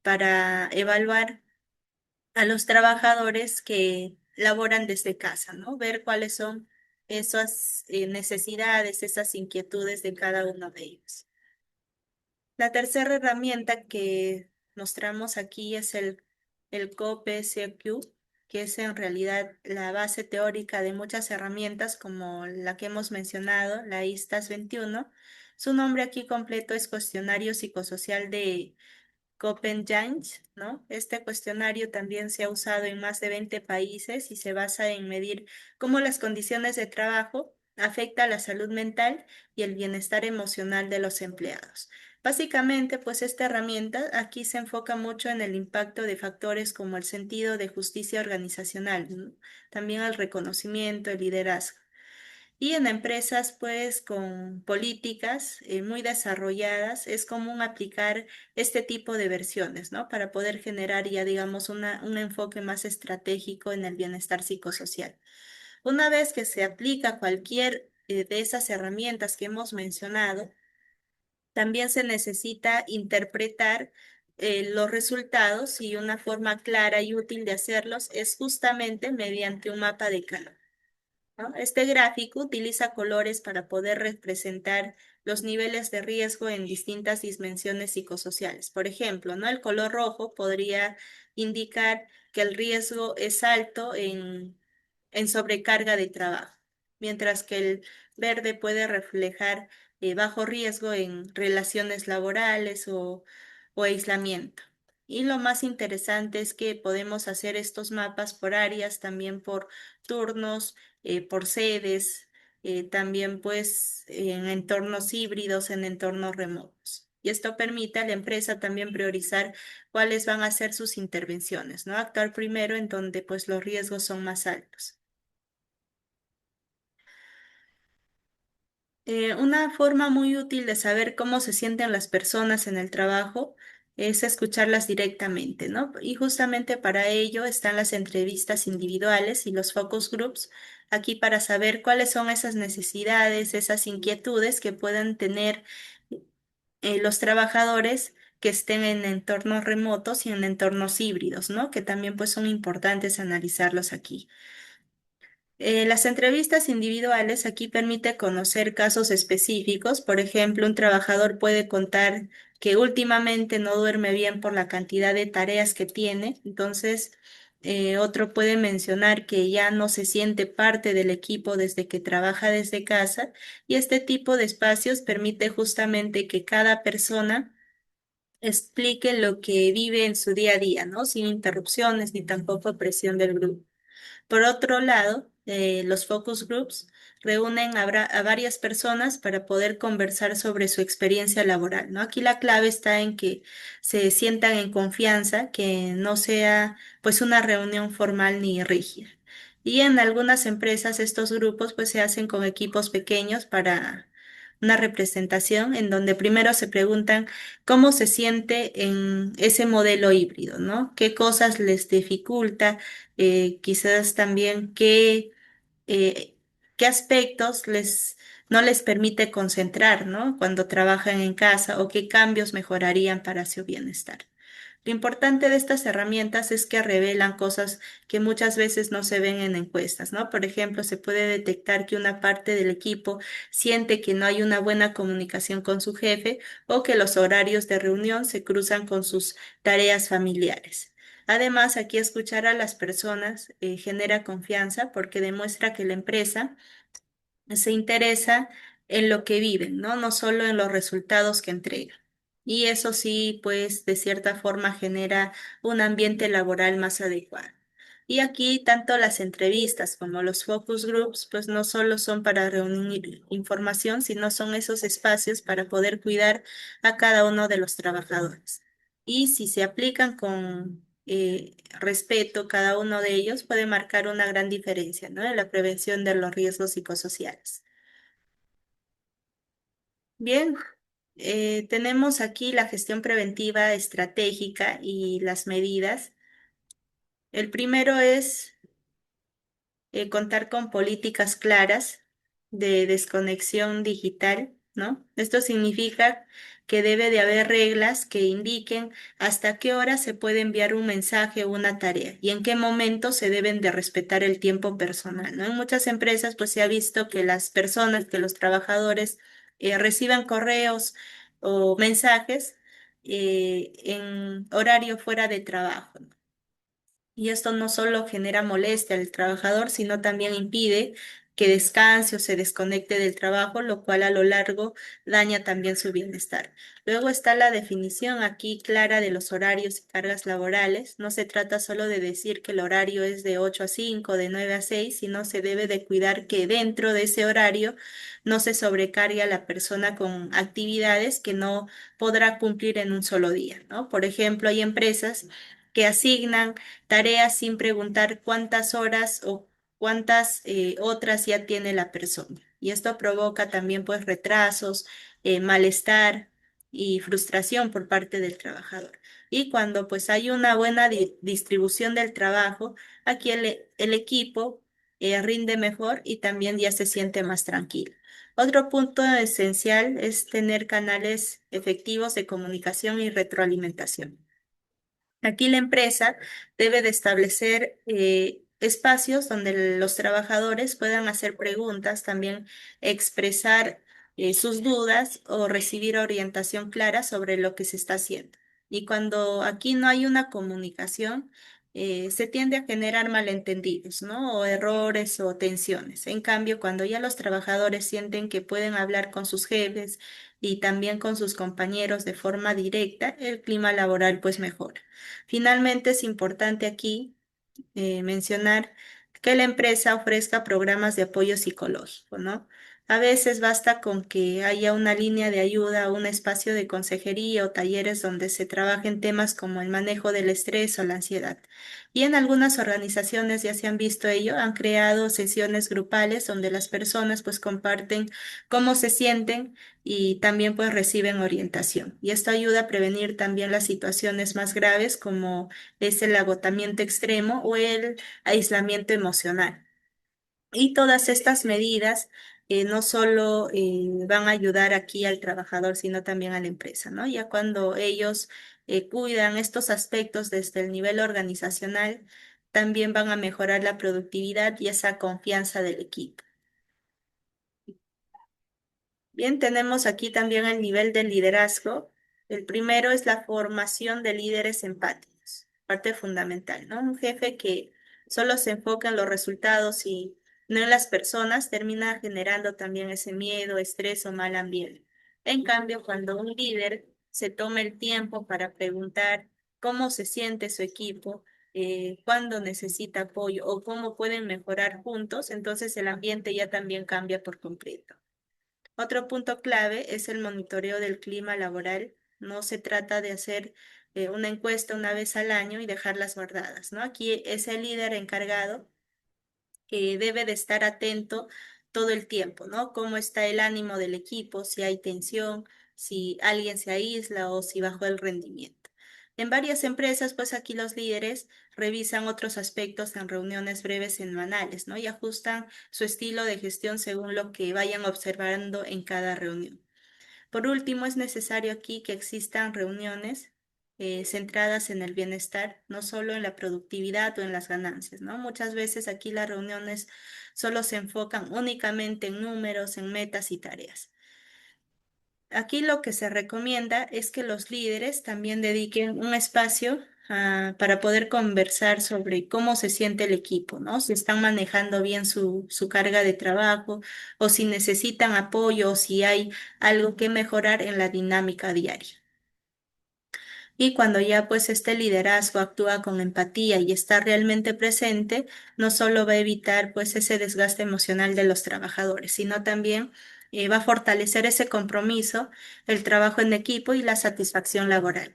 [SPEAKER 1] para evaluar a los trabajadores que laboran desde casa, ¿no? Ver cuáles son esas necesidades, esas inquietudes de cada uno de ellos. La tercera herramienta que mostramos aquí es el COPE-CQ, que es en realidad la base teórica de muchas herramientas como la que hemos mencionado, la ISTAS 21. Su nombre aquí completo es Cuestionario Psicosocial de Copenhagen, ¿no? Este cuestionario también se ha usado en más de 20 países y se basa en medir cómo las condiciones de trabajo afectan la salud mental y el bienestar emocional de los empleados. Básicamente, pues esta herramienta aquí se enfoca mucho en el impacto de factores como el sentido de justicia organizacional, ¿no? También el reconocimiento, el liderazgo. Y en empresas, pues, con políticas muy desarrolladas, es común aplicar este tipo de versiones, ¿no? Para poder generar ya, digamos, un enfoque más estratégico en el bienestar psicosocial. Una vez que se aplica cualquier de esas herramientas que hemos mencionado, también se necesita interpretar los resultados y una forma clara y útil de hacerlos es justamente mediante un mapa de calor, ¿no? Este gráfico utiliza colores para poder representar los niveles de riesgo en distintas dimensiones psicosociales. Por ejemplo, ¿no? El color rojo podría indicar que el riesgo es alto en sobrecarga de trabajo, mientras que el verde puede reflejar bajo riesgo en relaciones laborales o aislamiento. Y lo más interesante es que podemos hacer estos mapas por áreas, también por turnos, por sedes, también pues en entornos híbridos, en entornos remotos. Y esto permite a la empresa también priorizar cuáles van a ser sus intervenciones, ¿no? Actuar primero en donde pues los riesgos son más altos. Una forma muy útil de saber cómo se sienten las personas en el trabajo es escucharlas directamente, ¿no? Y justamente para ello están las entrevistas individuales y los focus groups, aquí para saber cuáles son esas necesidades, esas inquietudes que puedan tener los trabajadores que estén en entornos remotos y en entornos híbridos, ¿no? Que también pues son importantes analizarlos aquí. Las entrevistas individuales aquí permite conocer casos específicos. Por ejemplo, un trabajador puede contar que últimamente no duerme bien por la cantidad de tareas que tiene. Entonces, otro puede mencionar que ya no se siente parte del equipo desde que trabaja desde casa. Y este tipo de espacios permite justamente que cada persona explique lo que vive en su día a día, ¿no? Sin interrupciones ni tampoco presión del grupo. Por otro lado, los focus groups reúnen a varias personas para poder conversar sobre su experiencia laboral, ¿no? Aquí la clave está en que se sientan en confianza, que no sea pues una reunión formal ni rígida. Y en algunas empresas estos grupos pues se hacen con equipos pequeños una representación en donde primero se preguntan cómo se siente en ese modelo híbrido, ¿no? ¿Qué cosas les dificulta? Quizás también eh, qué aspectos no les permite concentrar, ¿no? Cuando trabajan en casa o qué cambios mejorarían para su bienestar. Lo importante de estas herramientas es que revelan cosas que muchas veces no se ven en encuestas, ¿no? Por ejemplo, se puede detectar que una parte del equipo siente que no hay una buena comunicación con su jefe o que los horarios de reunión se cruzan con sus tareas familiares. Además, aquí escuchar a las personas genera confianza porque demuestra que la empresa se interesa en lo que viven, ¿no? No solo en los resultados que entregan. Y eso sí, pues de cierta forma genera un ambiente laboral más adecuado. Y aquí tanto las entrevistas como los focus groups, pues no solo son para reunir información, sino son esos espacios para poder cuidar a cada uno de los trabajadores. Y si se aplican con respeto, cada uno de ellos puede marcar una gran diferencia, ¿no? En la prevención de los riesgos psicosociales. Bien, tenemos aquí la gestión preventiva estratégica y las medidas. El primero es contar con políticas claras de desconexión digital, ¿no? Esto significa que debe de haber reglas que indiquen hasta qué hora se puede enviar un mensaje o una tarea y en qué momento se deben de respetar el tiempo personal, ¿no? En muchas empresas pues se ha visto que las personas, que los trabajadores reciban correos o mensajes en horario fuera de trabajo, ¿no? Y esto no solo genera molestia al trabajador, sino también impide que descanse o se desconecte del trabajo, lo cual a lo largo daña también su bienestar. Luego está la definición aquí clara de los horarios y cargas laborales. No se trata solo de decir que el horario es de 8 a 5, de 9 a 6, sino se debe de cuidar que dentro de ese horario no se sobrecargue a la persona con actividades que no podrá cumplir en un solo día, ¿no? Por ejemplo, hay empresas que asignan tareas sin preguntar cuántas horas o cuántas otras ya tiene la persona. Y esto provoca también pues retrasos, malestar y frustración por parte del trabajador. Y cuando pues hay una buena distribución del trabajo, aquí el equipo rinde mejor y también ya se siente más tranquilo. Otro punto esencial es tener canales efectivos de comunicación y retroalimentación. Aquí la empresa debe de establecer espacios donde los trabajadores puedan hacer preguntas, también expresar sus dudas o recibir orientación clara sobre lo que se está haciendo. Y cuando aquí no hay una comunicación, se tiende a generar malentendidos, ¿no? O errores o tensiones. En cambio, cuando ya los trabajadores sienten que pueden hablar con sus jefes y también con sus compañeros de forma directa, el clima laboral pues mejora. Finalmente, es importante aquí mencionar que la empresa ofrezca programas de apoyo psicológico, ¿no? A veces basta con que haya una línea de ayuda, un espacio de consejería o talleres donde se trabajen temas como el manejo del estrés o la ansiedad. Y en algunas organizaciones ya se han visto ello, han creado sesiones grupales donde las personas pues comparten cómo se sienten y también pues reciben orientación. Y esto ayuda a prevenir también las situaciones más graves como es el agotamiento extremo o el aislamiento emocional. Y todas estas medidas no solo van a ayudar aquí al trabajador, sino también a la empresa, ¿no? Ya cuando ellos cuidan estos aspectos desde el nivel organizacional, también van a mejorar la productividad y esa confianza del equipo. Bien, tenemos aquí también el nivel del liderazgo. El primero es la formación de líderes empáticos, parte fundamental, ¿no? Un jefe que solo se enfoca en los resultados y no en las personas termina generando también ese miedo, estrés o mal ambiente. En cambio, cuando un líder se toma el tiempo para preguntar cómo se siente su equipo, cuándo necesita apoyo o cómo pueden mejorar juntos, entonces el ambiente ya también cambia por completo. Otro punto clave es el monitoreo del clima laboral. No se trata de hacer una encuesta una vez al año y dejarlas guardadas, ¿no? Aquí es el líder encargado que debe de estar atento todo el tiempo, ¿no? Cómo está el ánimo del equipo, si hay tensión, si alguien se aísla o si bajó el rendimiento. En varias empresas, pues aquí los líderes revisan otros aspectos en reuniones breves semanales, ¿no? Y ajustan su estilo de gestión según lo que vayan observando en cada reunión. Por último, es necesario aquí que existan reuniones centradas en el bienestar, no solo en la productividad o en las ganancias, ¿no? Muchas veces aquí las reuniones solo se enfocan únicamente en números, en metas y tareas. Aquí lo que se recomienda es que los líderes también dediquen un espacio para poder conversar sobre cómo se siente el equipo, ¿no? Si están manejando bien su carga de trabajo o si necesitan apoyo o si hay algo que mejorar en la dinámica diaria. Y cuando ya pues este liderazgo actúa con empatía y está realmente presente, no solo va a evitar pues ese desgaste emocional de los trabajadores, sino también va a fortalecer ese compromiso, el trabajo en equipo y la satisfacción laboral.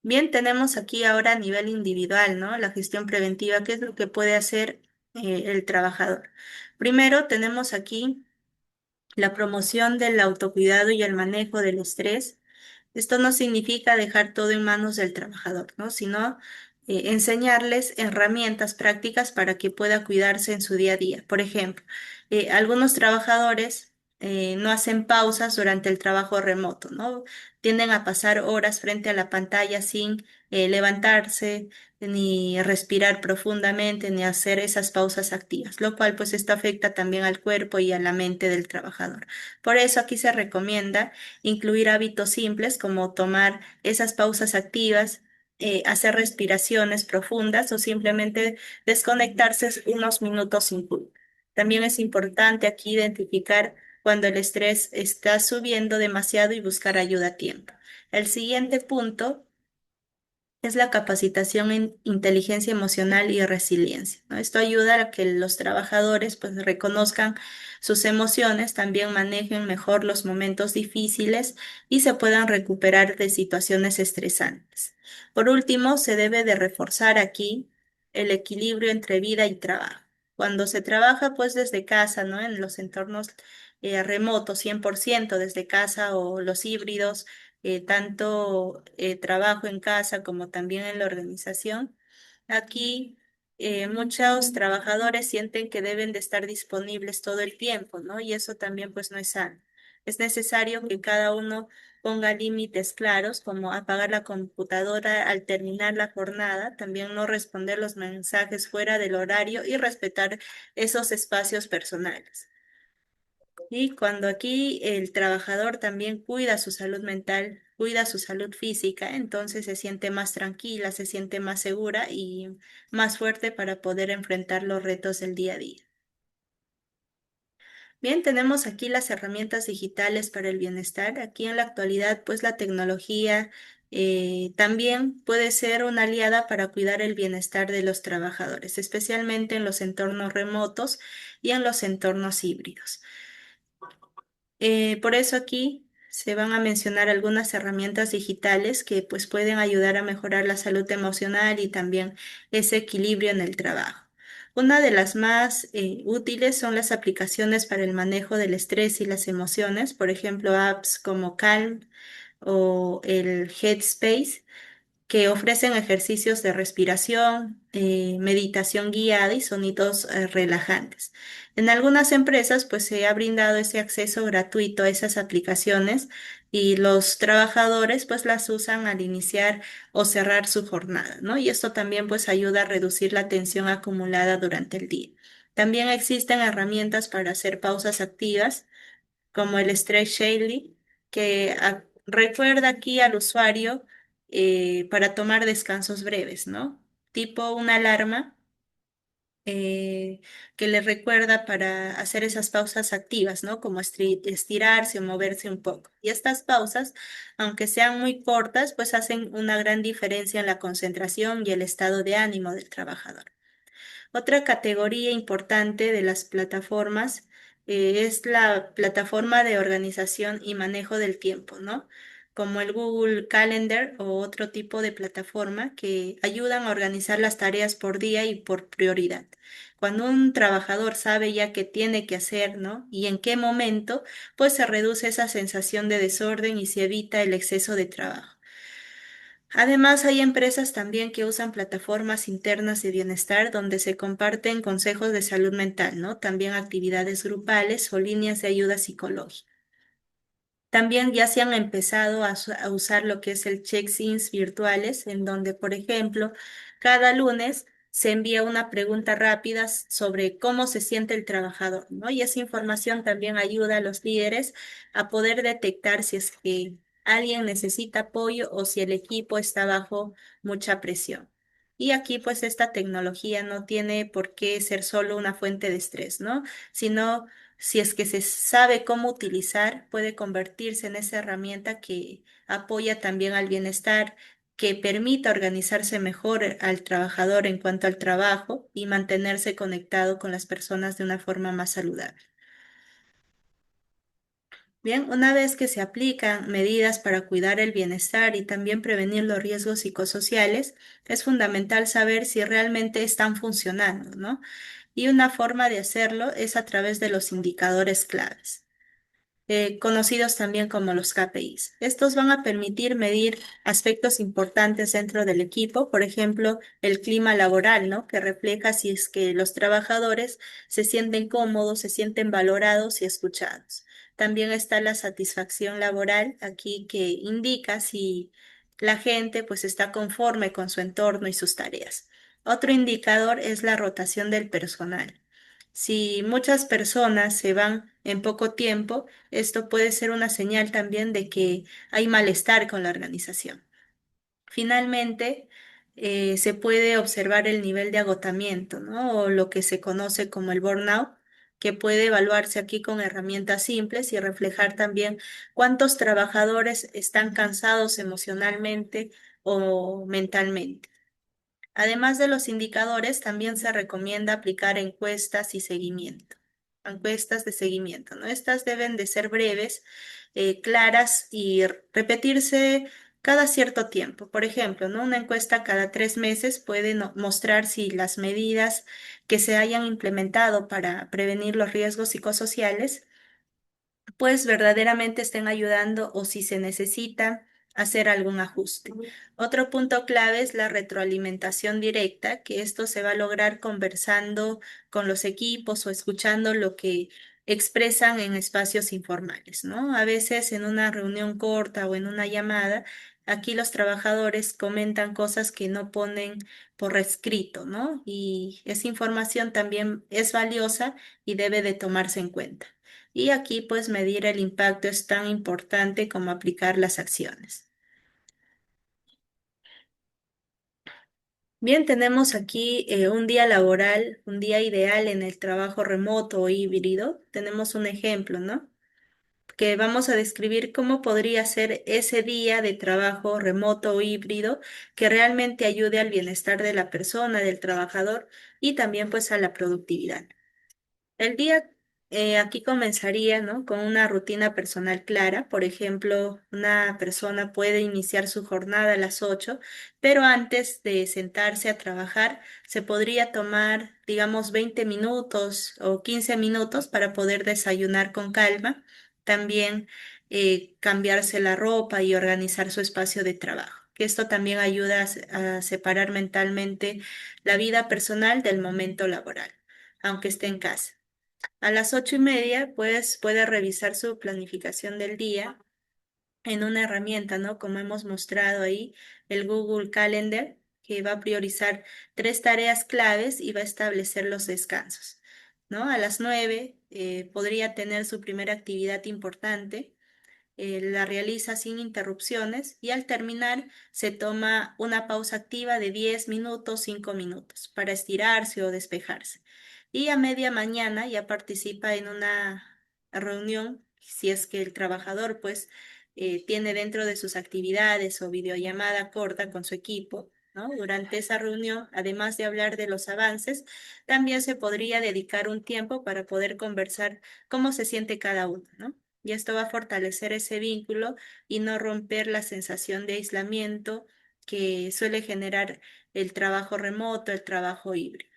[SPEAKER 1] Bien, tenemos aquí ahora a nivel individual, ¿no? La gestión preventiva, ¿qué es lo que puede hacer el trabajador? Primero, tenemos aquí la promoción del autocuidado y el manejo del estrés. Esto no significa dejar todo en manos del trabajador, ¿no? Sino enseñarles herramientas prácticas para que pueda cuidarse en su día a día. Por ejemplo, algunos trabajadores no hacen pausas durante el trabajo remoto, ¿no? Tienden a pasar horas frente a la pantalla sin levantarse, ni respirar profundamente, ni hacer esas pausas activas, lo cual pues esto afecta también al cuerpo y a la mente del trabajador. Por eso aquí se recomienda incluir hábitos simples como tomar esas pausas activas, hacer respiraciones profundas o simplemente desconectarse unos minutos sin culpa. También es importante aquí identificar cuando el estrés está subiendo demasiado y buscar ayuda a tiempo. El siguiente punto es la capacitación en inteligencia emocional y resiliencia, ¿no? Esto ayuda a que los trabajadores pues reconozcan sus emociones, también manejen mejor los momentos difíciles y se puedan recuperar de situaciones estresantes. Por último, se debe de reforzar aquí el equilibrio entre vida y trabajo. Cuando se trabaja pues desde casa, ¿no? En los entornos remotos, 100% desde casa o los híbridos, tanto trabajo en casa como también en la organización. Aquí muchos trabajadores sienten que deben de estar disponibles todo el tiempo, ¿no? Y eso también pues no es sano. Es necesario que cada uno ponga límites claros, como apagar la computadora al terminar la jornada, también no responder los mensajes fuera del horario y respetar esos espacios personales. Y cuando aquí el trabajador también cuida su salud mental, cuida su salud física, entonces se siente más tranquila, se siente más segura y más fuerte para poder enfrentar los retos del día a día. Bien, tenemos aquí las herramientas digitales para el bienestar. Aquí en la actualidad, pues la tecnología también puede ser una aliada para cuidar el bienestar de los trabajadores, especialmente en los entornos remotos y en los entornos híbridos. Por eso aquí se van a mencionar algunas herramientas digitales que pues pueden ayudar a mejorar la salud emocional y también ese equilibrio en el trabajo. Una de las más útiles son las aplicaciones para el manejo del estrés y las emociones, por ejemplo, apps como Calm o el Headspace que ofrecen ejercicios de respiración, meditación guiada y sonidos relajantes. En algunas empresas, pues se ha brindado ese acceso gratuito a esas aplicaciones y los trabajadores, pues las usan al iniciar o cerrar su jornada, ¿no? Y esto también, pues ayuda a reducir la tensión acumulada durante el día. También existen herramientas para hacer pausas activas como el Stress Shading, que recuerda aquí al usuario para tomar descansos breves, ¿no? Tipo una alarma que le recuerda para hacer esas pausas activas, ¿no? Como estirarse o moverse un poco. Y estas pausas, aunque sean muy cortas, pues hacen una gran diferencia en la concentración y el estado de ánimo del trabajador. Otra categoría importante de las plataformas es la plataforma de organización y manejo del tiempo, ¿no? como el Google Calendar o otro tipo de plataforma que ayudan a organizar las tareas por día y por prioridad. Cuando un trabajador sabe ya qué tiene que hacer, ¿no? Y en qué momento, pues se reduce esa sensación de desorden y se evita el exceso de trabajo. Además, hay empresas también que usan plataformas internas de bienestar donde se comparten consejos de salud mental, ¿no? También actividades grupales o líneas de ayuda psicológica. También ya se han empezado a usar lo que es el check-ins virtuales, en donde, por ejemplo, cada lunes se envía una pregunta rápida sobre cómo se siente el trabajador, ¿no? Y esa información también ayuda a los líderes a poder detectar si es que alguien necesita apoyo o si el equipo está bajo mucha presión. Y aquí, pues, esta tecnología no tiene por qué ser solo una fuente de estrés, ¿no? Sino si es que se sabe cómo utilizar, puede convertirse en esa herramienta que apoya también al bienestar, que permita organizarse mejor al trabajador en cuanto al trabajo y mantenerse conectado con las personas de una forma más saludable. Bien, una vez que se aplican medidas para cuidar el bienestar y también prevenir los riesgos psicosociales, es fundamental saber si realmente están funcionando, ¿no? Y una forma de hacerlo es a través de los indicadores claves, conocidos también como los KPIs. Estos van a permitir medir aspectos importantes dentro del equipo, por ejemplo, el clima laboral, ¿no? Que refleja si es que los trabajadores se sienten cómodos, se sienten valorados y escuchados. También está la satisfacción laboral aquí que indica si la gente pues está conforme con su entorno y sus tareas. Otro indicador es la rotación del personal. Si muchas personas se van en poco tiempo, esto puede ser una señal también de que hay malestar con la organización. Finalmente, se puede observar el nivel de agotamiento, ¿no? O lo que se conoce como el burnout, que puede evaluarse aquí con herramientas simples y reflejar también cuántos trabajadores están cansados emocionalmente o mentalmente. Además de los indicadores, también se recomienda aplicar encuestas y seguimiento, encuestas de seguimiento, ¿no? Estas deben de ser breves, claras y repetirse cada cierto tiempo. Por ejemplo, ¿no? Una encuesta cada 3 meses puede mostrar si las medidas que se hayan implementado para prevenir los riesgos psicosociales pues verdaderamente estén ayudando o si se necesita hacer algún ajuste. Otro punto clave es la retroalimentación directa, que esto se va a lograr conversando con los equipos o escuchando lo que expresan en espacios informales, ¿no? A veces en una reunión corta o en una llamada, aquí los trabajadores comentan cosas que no ponen por escrito, ¿no? Y esa información también es valiosa y debe de tomarse en cuenta. Y aquí pues medir el impacto es tan importante como aplicar las acciones. Bien, tenemos aquí un día laboral, un día ideal en el trabajo remoto o híbrido. Tenemos un ejemplo, ¿no? Que vamos a describir cómo podría ser ese día de trabajo remoto o híbrido que realmente ayude al bienestar de la persona, del trabajador y también pues a la productividad. El día aquí comenzaría, ¿no? Con una rutina personal clara. Por ejemplo, una persona puede iniciar su jornada a las 8, pero antes de sentarse a trabajar, se podría tomar, digamos, 20 minutos o 15 minutos para poder desayunar con calma. También cambiarse la ropa y organizar su espacio de trabajo. Que esto también ayuda a separar mentalmente la vida personal del momento laboral, aunque esté en casa. A las 8:30, pues puede revisar su planificación del día en una herramienta, ¿no? Como hemos mostrado ahí, el Google Calendar, que va a priorizar 3 tareas claves y va a establecer los descansos, ¿no? A las 9, podría tener su primera actividad importante, la realiza sin interrupciones y al terminar se toma una pausa activa de 10 minutos, 5 minutos para estirarse o despejarse. Y a media mañana ya participa en una reunión, si es que el trabajador pues tiene dentro de sus actividades o videollamada corta con su equipo, ¿no? Durante esa reunión, además de hablar de los avances, también se podría dedicar un tiempo para poder conversar cómo se siente cada uno, ¿no? Y esto va a fortalecer ese vínculo y no romper la sensación de aislamiento que suele generar el trabajo remoto, el trabajo híbrido.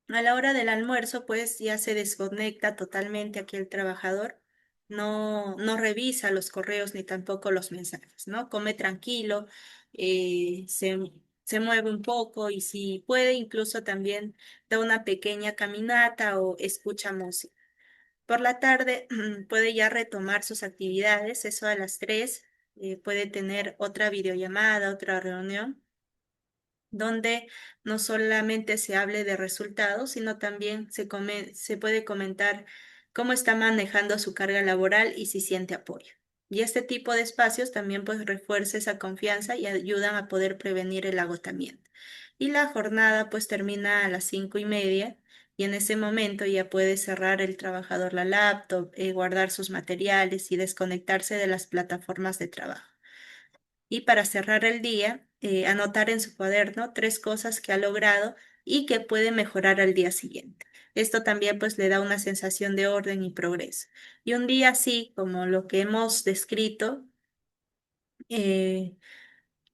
[SPEAKER 1] A la hora del almuerzo, pues ya se desconecta totalmente aquí el trabajador, no revisa los correos ni tampoco los mensajes, ¿no? Come tranquilo, se mueve un poco y si puede, incluso también da una pequeña caminata o escucha música. Por la tarde puede ya retomar sus actividades, eso a las 3, puede tener otra videollamada, otra reunión donde no solamente se hable de resultados, sino también se puede comentar cómo está manejando su carga laboral y si siente apoyo. Y este tipo de espacios también pues refuerza esa confianza y ayudan a poder prevenir el agotamiento. Y la jornada pues termina a las 5:30 y en ese momento ya puede cerrar el trabajador la laptop, guardar sus materiales y desconectarse de las plataformas de trabajo. Y para cerrar el día, anotar en su cuaderno 3 cosas que ha logrado y que puede mejorar al día siguiente. Esto también pues le da una sensación de orden y progreso. Y un día así, como lo que hemos descrito, eh,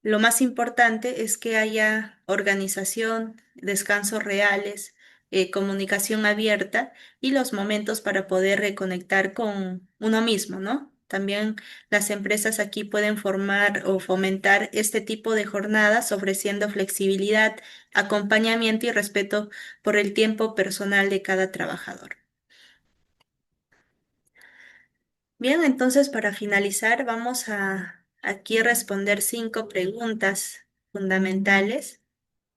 [SPEAKER 1] lo más importante es que haya organización, descansos reales, comunicación abierta y los momentos para poder reconectar con uno mismo, ¿no? También las empresas aquí pueden formar o fomentar este tipo de jornadas ofreciendo flexibilidad, acompañamiento y respeto por el tiempo personal de cada trabajador. Bien, entonces para finalizar vamos a aquí responder 5 preguntas fundamentales,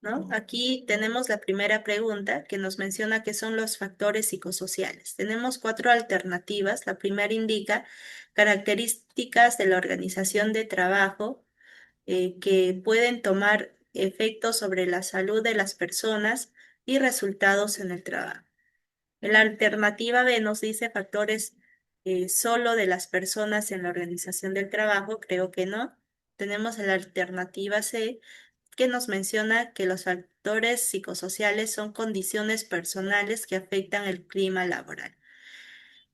[SPEAKER 1] ¿no? Aquí tenemos la primera pregunta que nos menciona qué son los factores psicosociales. Tenemos 4 alternativas. La primera indica características de la organización de trabajo que pueden tomar efectos sobre la salud de las personas y resultados en el trabajo. La alternativa B nos dice factores solo de las personas en la organización del trabajo. Creo que no. Tenemos la alternativa C que nos menciona que los factores psicosociales son condiciones personales que afectan el clima laboral.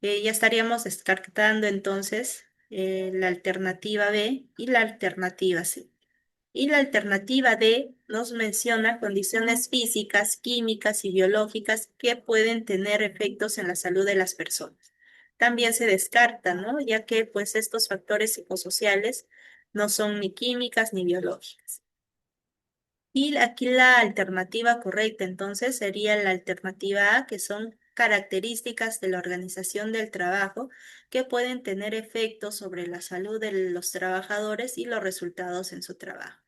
[SPEAKER 1] Ya estaríamos descartando entonces la alternativa B y la alternativa C. Y la alternativa D nos menciona condiciones físicas, químicas y biológicas que pueden tener efectos en la salud de las personas. También se descarta, ¿no? Ya que pues estos factores psicosociales no son ni químicas ni biológicas. Y aquí la alternativa correcta entonces sería la alternativa A, que son características de la organización del trabajo que pueden tener efectos sobre la salud de los trabajadores y los resultados en su trabajo.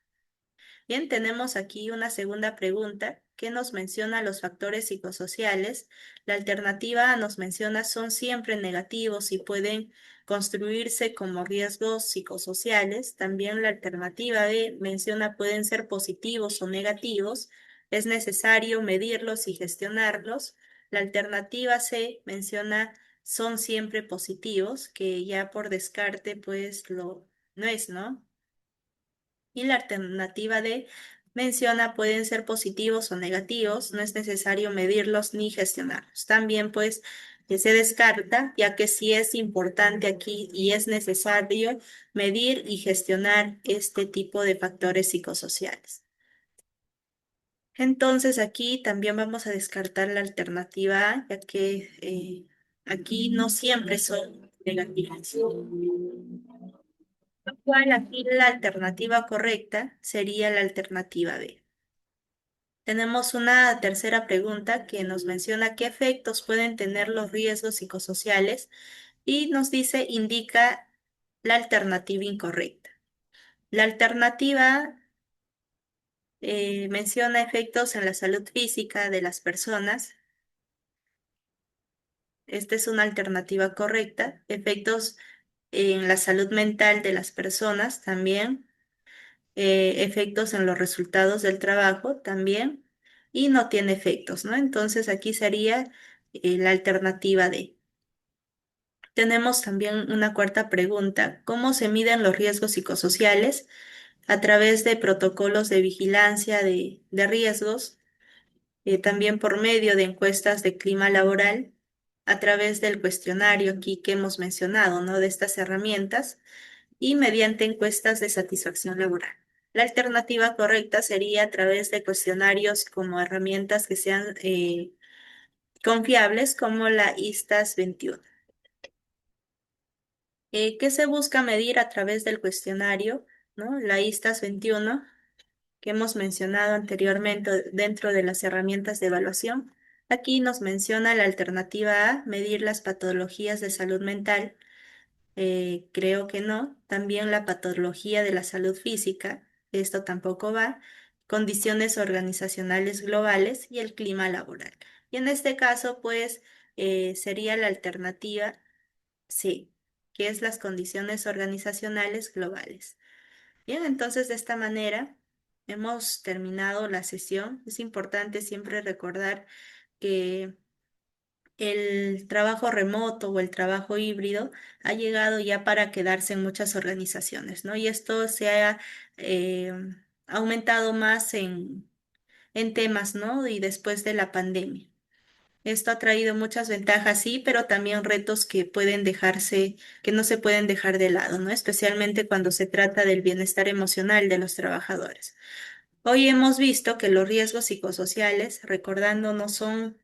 [SPEAKER 1] Bien, tenemos aquí una segunda pregunta que nos menciona los factores psicosociales. La alternativa A nos menciona son siempre negativos y pueden construirse como riesgos psicosociales. También la alternativa B menciona pueden ser positivos o negativos. Es necesario medirlos y gestionarlos. La alternativa C menciona son siempre positivos, que ya por descarte pues no es, ¿no? Y la alternativa D menciona pueden ser positivos o negativos, no es necesario medirlos ni gestionarlos. También pues que se descarta, ya que sí es importante aquí y es necesario medir y gestionar este tipo de factores psicosociales. Entonces aquí también vamos a descartar la alternativa A, ya que aquí no siempre son negativas. Lo cual aquí la alternativa correcta sería la alternativa B. Tenemos una tercera pregunta que nos menciona qué efectos pueden tener los riesgos psicosociales y nos dice, indica la alternativa incorrecta. La alternativa menciona efectos en la salud física de las personas. Esta es una alternativa correcta. Efectos en la salud mental de las personas también. Efectos en los resultados del trabajo también y no tiene efectos, ¿no? Entonces aquí sería la alternativa D. Tenemos también una cuarta pregunta. ¿Cómo se miden los riesgos psicosociales? A través de protocolos de vigilancia de riesgos, también por medio de encuestas de clima laboral a través del cuestionario aquí que hemos mencionado, ¿no? De estas herramientas y mediante encuestas de satisfacción laboral. La alternativa correcta sería a través de cuestionarios como herramientas que sean confiables como la ISTAS 21. ¿Qué se busca medir a través del cuestionario, ¿no? La ISTAS 21 que hemos mencionado anteriormente dentro de las herramientas de evaluación. Aquí nos menciona la alternativa A, medir las patologías de salud mental. Creo que no. También la patología de la salud física, esto tampoco va. Condiciones organizacionales globales y el clima laboral. Y en este caso, pues, sería la alternativa C, que es las condiciones organizacionales globales. Bien, entonces de esta manera hemos terminado la sesión. Es importante siempre recordar que el trabajo remoto o el trabajo híbrido ha llegado ya para quedarse en muchas organizaciones, ¿no? Y esto se ha eh, aumentado más en temas, ¿no? Y después de la pandemia. Esto ha traído muchas ventajas, sí, pero también retos que pueden dejarse, que no se pueden dejar de lado, ¿no? Especialmente cuando se trata del bienestar emocional de los trabajadores. Hoy hemos visto que los riesgos psicosociales, recordando, no son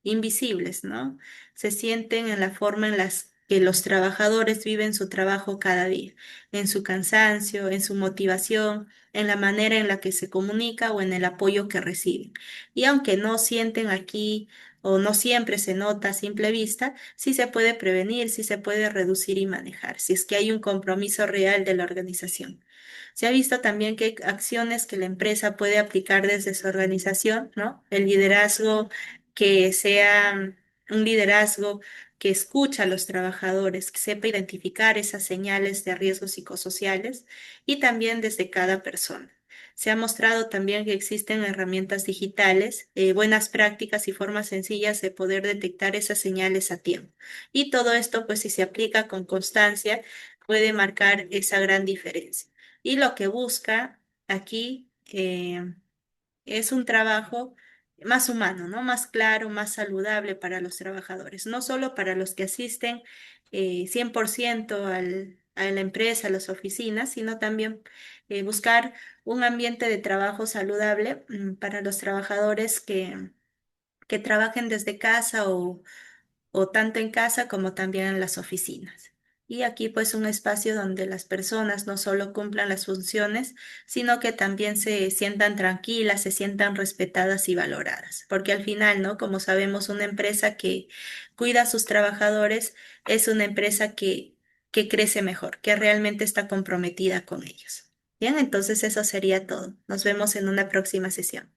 [SPEAKER 1] invisibles, ¿no? Se sienten en la forma en las que los trabajadores viven su trabajo cada día, en su cansancio, en su motivación, en la manera en la que se comunica o en el apoyo que reciben. Y aunque no sienten aquí o no siempre se nota a simple vista, sí se puede prevenir, sí se puede reducir y manejar, si es que hay un compromiso real de la organización. Se ha visto también que hay acciones que la empresa puede aplicar desde su organización, ¿no? El liderazgo que sea un liderazgo que escucha a los trabajadores, que sepa identificar esas señales de riesgos psicosociales y también desde cada persona. Se ha mostrado también que existen herramientas digitales, buenas prácticas y formas sencillas de poder detectar esas señales a tiempo. Y todo esto, pues si se aplica con constancia, puede marcar esa gran diferencia. Y lo que busca aquí es un trabajo más humano, ¿no? Más claro, más saludable para los trabajadores, no solo para los que asisten 100% a la empresa, a las oficinas, sino también buscar un ambiente de trabajo saludable para los trabajadores que trabajen desde casa o tanto en casa como también en las oficinas. Y aquí pues un espacio donde las personas no solo cumplan las funciones, sino que también se sientan tranquilas, se sientan respetadas y valoradas. Porque al final, ¿no? Como sabemos, una empresa que cuida a sus trabajadores es una empresa que crece mejor, que realmente está comprometida con ellos. Bien, entonces eso sería todo. Nos vemos en una próxima sesión.